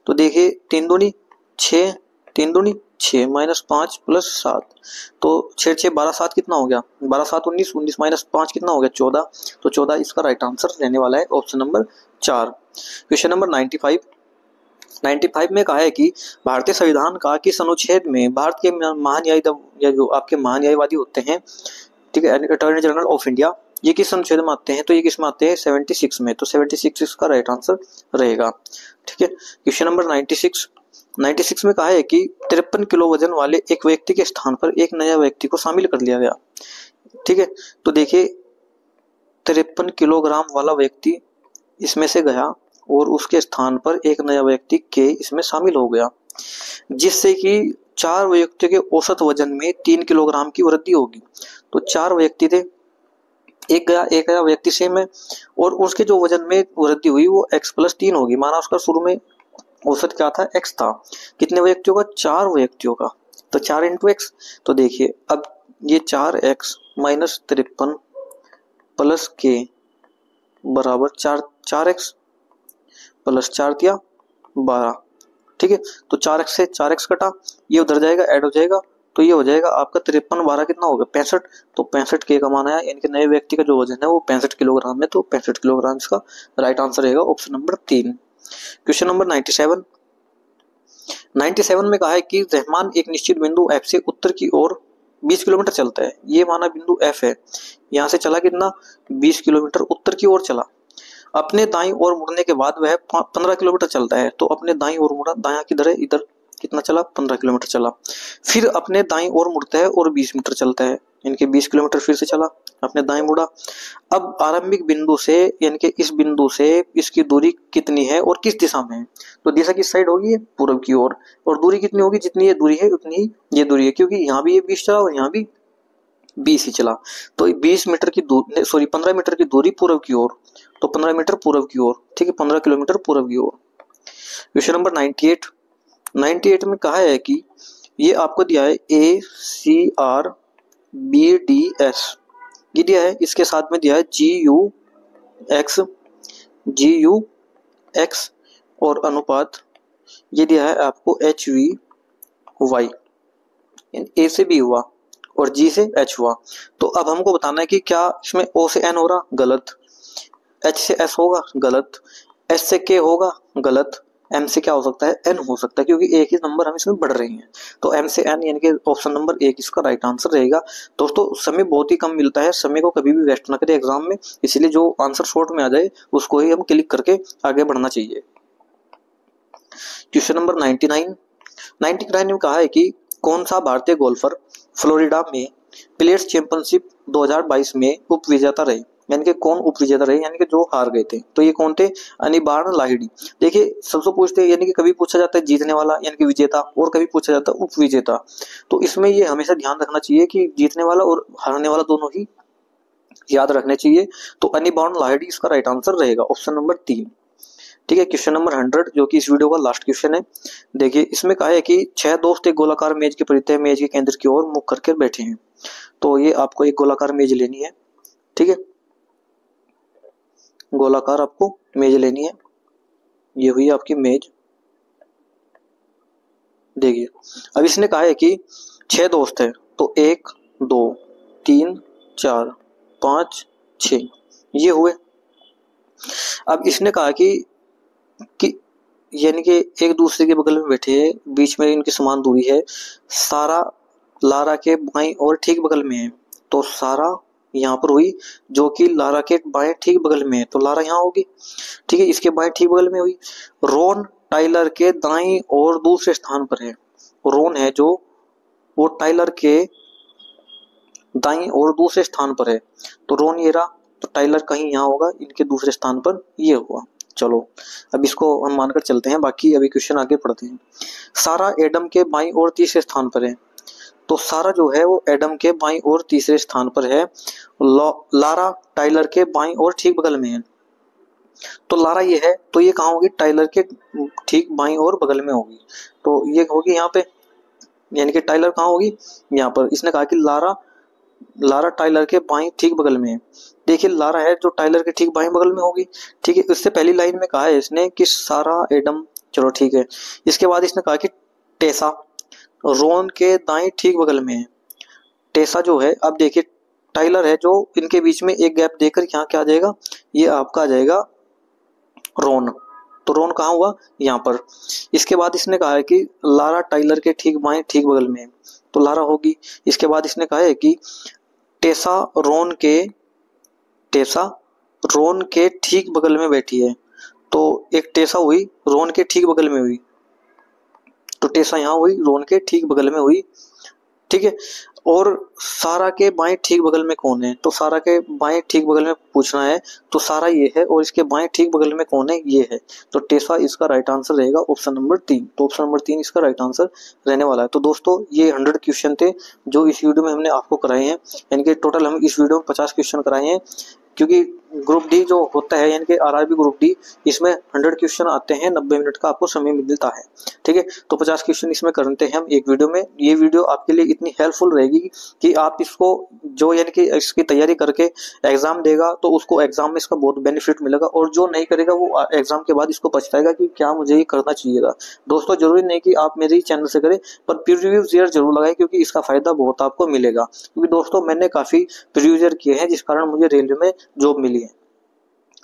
Speaker 1: तो देखिए 3 दूनी 6, 3 दूनी 6 माइनस 5 प्लस 7, तो 6 6 12 7 कितना हो गया 12 7 19, 19 माइनस 5 कितना हो गया 14। तो 14 इसका राइट आंसर रहने वाला है ऑप्शन नंबर 4। क्वेश्चन नंबर 95 में कहा है कि भारतीय संविधान का किस अनुच्छेद में भारत के या जो आपके महान न्यायवादी होते हैं, ठीक है, अटॉर्नी जनरल ऑफ इंडिया, ये किस अनुच्छेद में आते हैं, तो ये किस में आते हैं 76 में। तो 76 इसका राइट आंसर रहेगा। ठीक है, क्वेश्चन नंबर 96 में कहा है कि 53 किलो वजन वाले एक व्यक्ति के स्थान पर एक नया व्यक्ति को शामिल कर लिया गया। ठीक है, तो देखिए 53 किलोग्राम वाला व्यक्ति इसमें से गया और उसके स्थान पर एक नया व्यक्ति के इसमें शामिल हो गया, जिससे कि 4 व्यक्तियों के औसत वजन में 3 किलोग्राम की वृद्धि होगी। तो 4 व्यक्ति थे, एक गया व्यक्ति सेम है और उसके जो वजन में वृद्धि हुई वो x प्लस 3 होगी। माना उसका शुरू में औसत क्या था x था, कितने व्यक्तियों का 4 व्यक्तियों का, तो 4 इंटू एक्स। तो देखिए अब ये 4x माइनस 53 प्लस के बराबर 4x प्लस 4 दिया 12। ठीक है, तो 4x से 4x कटा, ये उधर जाएगा ऐड हो जाएगा, तो ये हो जाएगा आपका 53 12 कितना होगा 65। तो 65 के का मान आया, यानी कि नए व्यक्ति का जो वजन है वो 65 किलोग्राम है। तो 65 किलोग्राम इसका राइट आंसर रहेगा ऑप्शन नंबर 3। क्वेश्चन नंबर 97 में कहा है कि रहमान एक निश्चित बिंदु F से उत्तर की ओर 20 किलोमीटर चलता है। ये माना बिंदु F है, यहाँ से चला कितना 20 किलोमीटर उत्तर की ओर चला। अपने दाईं ओर मुड़ने के बाद वह 15 किलोमीटर चलता है। तो अपने दाईं ओर मुड़ा, दायां किधर है इधर, कितना चला 15 किलोमीटर चला। फिर अपने दाईं ओर मुड़ता है और 20 मीटर चलता है, यानी कि 20 किलोमीटर फिर से चला, अपने दाईं मुड़ा। अब आरंभिक बिंदु से यानी कि इस बिंदु से इसकी दूरी कितनी है और किस दिशा में है, तो दिशा किस साइड होगी पूर्व की ओर, और दूरी कितनी होगी जितनी ये दूरी है उतनी ही ये दूरी है, क्योंकि यहाँ भी ये 20 चला और यहाँ भी 20 ही चला। तो 20 मीटर की दूरी 15 मीटर की दूरी पूर्व की ओर, तो 15 मीटर पूर्व की ओर, ठीक है 15 किलोमीटर पूर्व की ओर। क्वेश्चन नंबर 98 में कहा है कि ये आपको दिया है ACRBDS, ये दिया है, इसके साथ में दिया है GUX और अनुपात ये दिया है आपको HVY, A से B हुआ और G से H हुआ। तो अब हमको बताना है कि क्या इसमें O से N हो रहा, गलत, H से S होगा गलत, S से K होगा गलत, M से क्या हो सकता है N हो सकता है, क्योंकि एक ही नंबर हम इसमें बढ़ रहे हैं। तो M से N यानी कि ऑप्शन नंबर 1 इसका राइट आंसर रहेगा। दोस्तों समय बहुत ही कम मिलता है, समय को कभी भी वेस्ट ना करें एग्जाम में, इसलिए जो आंसर शॉर्ट में आ जाए उसको ही हम क्लिक करके आगे बढ़ना चाहिए। क्वेश्चन नंबर 99 में कहा है कि कौन सा भारतीय गोल्फर फ्लोरिडा में प्लेयर्स चैंपियनशिप 2022 में उप विजेता रहे, यानी कि कौन उप विजेता रहे, यानी कि जो हार गए थे। तो ये कौन थे, अनिबार्न लाहिड़ी। देखिए सबसे पूछते हैं, यानी कि कभी पूछा जाता है जीतने वाला यानी कि विजेता, और कभी पूछा जाता है उप विजेता। तो इसमें ये हमेशा ध्यान रखना चाहिए कि जीतने वाला और हारने वाला दोनों ही याद रखने चाहिए। तो अनिबार्न लाहिड़ी इसका राइट आंसर रहेगा ऑप्शन नंबर 3। ठीक है, क्वेश्चन नंबर 100 जो कि इस वीडियो का लास्ट क्वेश्चन है। देखिए इसमें कहा है कि 6 दोस्त एक गोलाकार मेज के परितः मेज के केंद्र की ओर मुख करके बैठे हैं। तो ये आपको एक गोलाकार मेज लेनी है, ठीक है, गोलाकार आपको मेज लेनी है, ये हुई आपकी मेज। देखिए अब इसने कहा है कि 6 दोस्त है, तो 1 2 3 4 5 6 ये हुए। अब इसने कहा कि यानी कि एक दूसरे के बगल में बैठे हैं, बीच में इनकी समान दूरी है, सारा लारा के बाईं और ठीक बगल में है। तो सारा यहाँ पर हुई, जो कि लारा के बाएं ठीक बगल में है, तो लारा यहाँ होगी। ठीक है, इसके बाएं ठीक बगल में हुई। रॉन टाइलर के दाईं और दूसरे स्थान पर है। रॉन है जो वो टाइलर के दाईं और दूसरे स्थान पर है, तो रॉन ये रहा, तो टाइलर कहीं यहाँ होगा, इनके दूसरे स्थान पर ये हुआ। चलो अब इसको हम मानकर चलते हैं, बाकी अभी क्वेश्चन आगे पढ़ते हैं। सारा एडम के बाईं और तीसरे स्थान पर है, तो सारा जो है वो एडम के बाईं और तीसरे स्थान पर है। लारा टाइलर के बाईं और ठीक बगल में है, तो लारा ये है, तो ये कहाँ होगी, टाइलर के ठीक बाईं और बगल में होगी, तो ये होगी यहाँ पे, यानी कि टाइलर कहाँ होगी, यहाँ पर। इसने कहा कि लारा टाइलर के बाईं ठीक बगल में है। देखिए लारा है जो टाइलर के ठीक बाईं बगल में होगी। ठीक है, इससे पहली लाइन में कहा है इसने कि सारा एडम, चलो ठीक है। इसके बाद इसने कहा कि टेसा रॉन के दाएं ठीक बगल में है। टेसा जो है, अब देखिए टाइलर है जो इनके बीच में एक गैप देकर यहाँ क्या आ जाएगा, ये आपका आ जाएगा रॉन, तो रॉन कहाँ हुआ, यहाँ पर। इसके बाद इसने कहा है कि लारा टाइलर के ठीक बाएं ठीक बगल में है, तो लारा होगी। इसके बाद इसने कहा है कि टेसा रोन के ठीक बगल में बैठी है, तो एक टेसा हुई, रोन के ठीक बगल में हुई, तो टेसा यहाँ हुई, रोन के ठीक बगल में हुई। ठीक है, और सारा के बाएं ठीक बगल में कौन है, तो सारा के बाएं ठीक बगल में पूछना है, तो सारा ये है और इसके बाएं ठीक बगल में कौन है, ये है, तो टेसा इसका राइट आंसर रहेगा ऑप्शन नंबर 3। तो ऑप्शन नंबर 3 इसका राइट आंसर रहने वाला है। तो दोस्तों ये 100 क्वेश्चन थे जो इस वीडियो में हमने आपको कराए हैं, यानी कि टोटल हम इस वीडियो में 50 क्वेश्चन कराए हैं, क्योंकि ग्रुप डी जो होता है यानी कि आरआरबी ग्रुप डी, इसमें 100 क्वेश्चन आते हैं, 90 मिनट का आपको समय मिलता है। ठीक है, तो 50 क्वेश्चन इसमें करते हैं हम एक वीडियो में। ये वीडियो आपके लिए इतनी हेल्पफुल रहेगी कि आप इसको जो यानी कि इसकी तैयारी करके एग्जाम देगा तो उसको एग्जाम में इसका बहुत बेनिफिट मिलेगा, और जो नहीं करेगा वो एग्जाम के बाद इसको पछताएगा कि क्या मुझे ये करना चाहिए था। दोस्तों जरूरी नहीं कि आप मेरे चैनल से करें, पर प्रीवियस ईयर जरूर लगाएं, क्योंकि इसका फायदा बहुत आपको मिलेगा। क्योंकि दोस्तों मैंने काफी प्रीवियस ईयर किए हैं जिस कारण मुझे रेलवे में जॉब मिली है,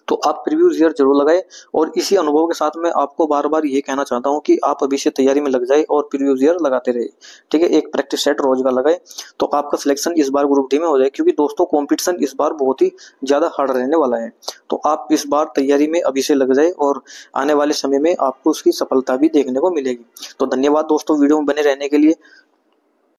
Speaker 1: तो आप प्रीवियस ईयर जरूर लगाए। और इसी अनुभव के साथ मैं आपको बार बार ये कहना चाहता हूं कि आप अभी से तैयारी में लग जाए और प्रीवियस ईयर लगाते रहे। ठीक है, एक प्रैक्टिस सेट रोज का लगाए, तो आपका सिलेक्शन इस बार ग्रुप डी में हो जाए, क्योंकि दोस्तों कंपटीशन इस बार बहुत ही ज्यादा हार्ड रहने वाला है। तो आप इस बार तैयारी में अभी से लग जाए और आने वाले समय में आपको उसकी सफलता भी देखने को मिलेगी। तो धन्यवाद दोस्तों वीडियो में बने रहने के लिए।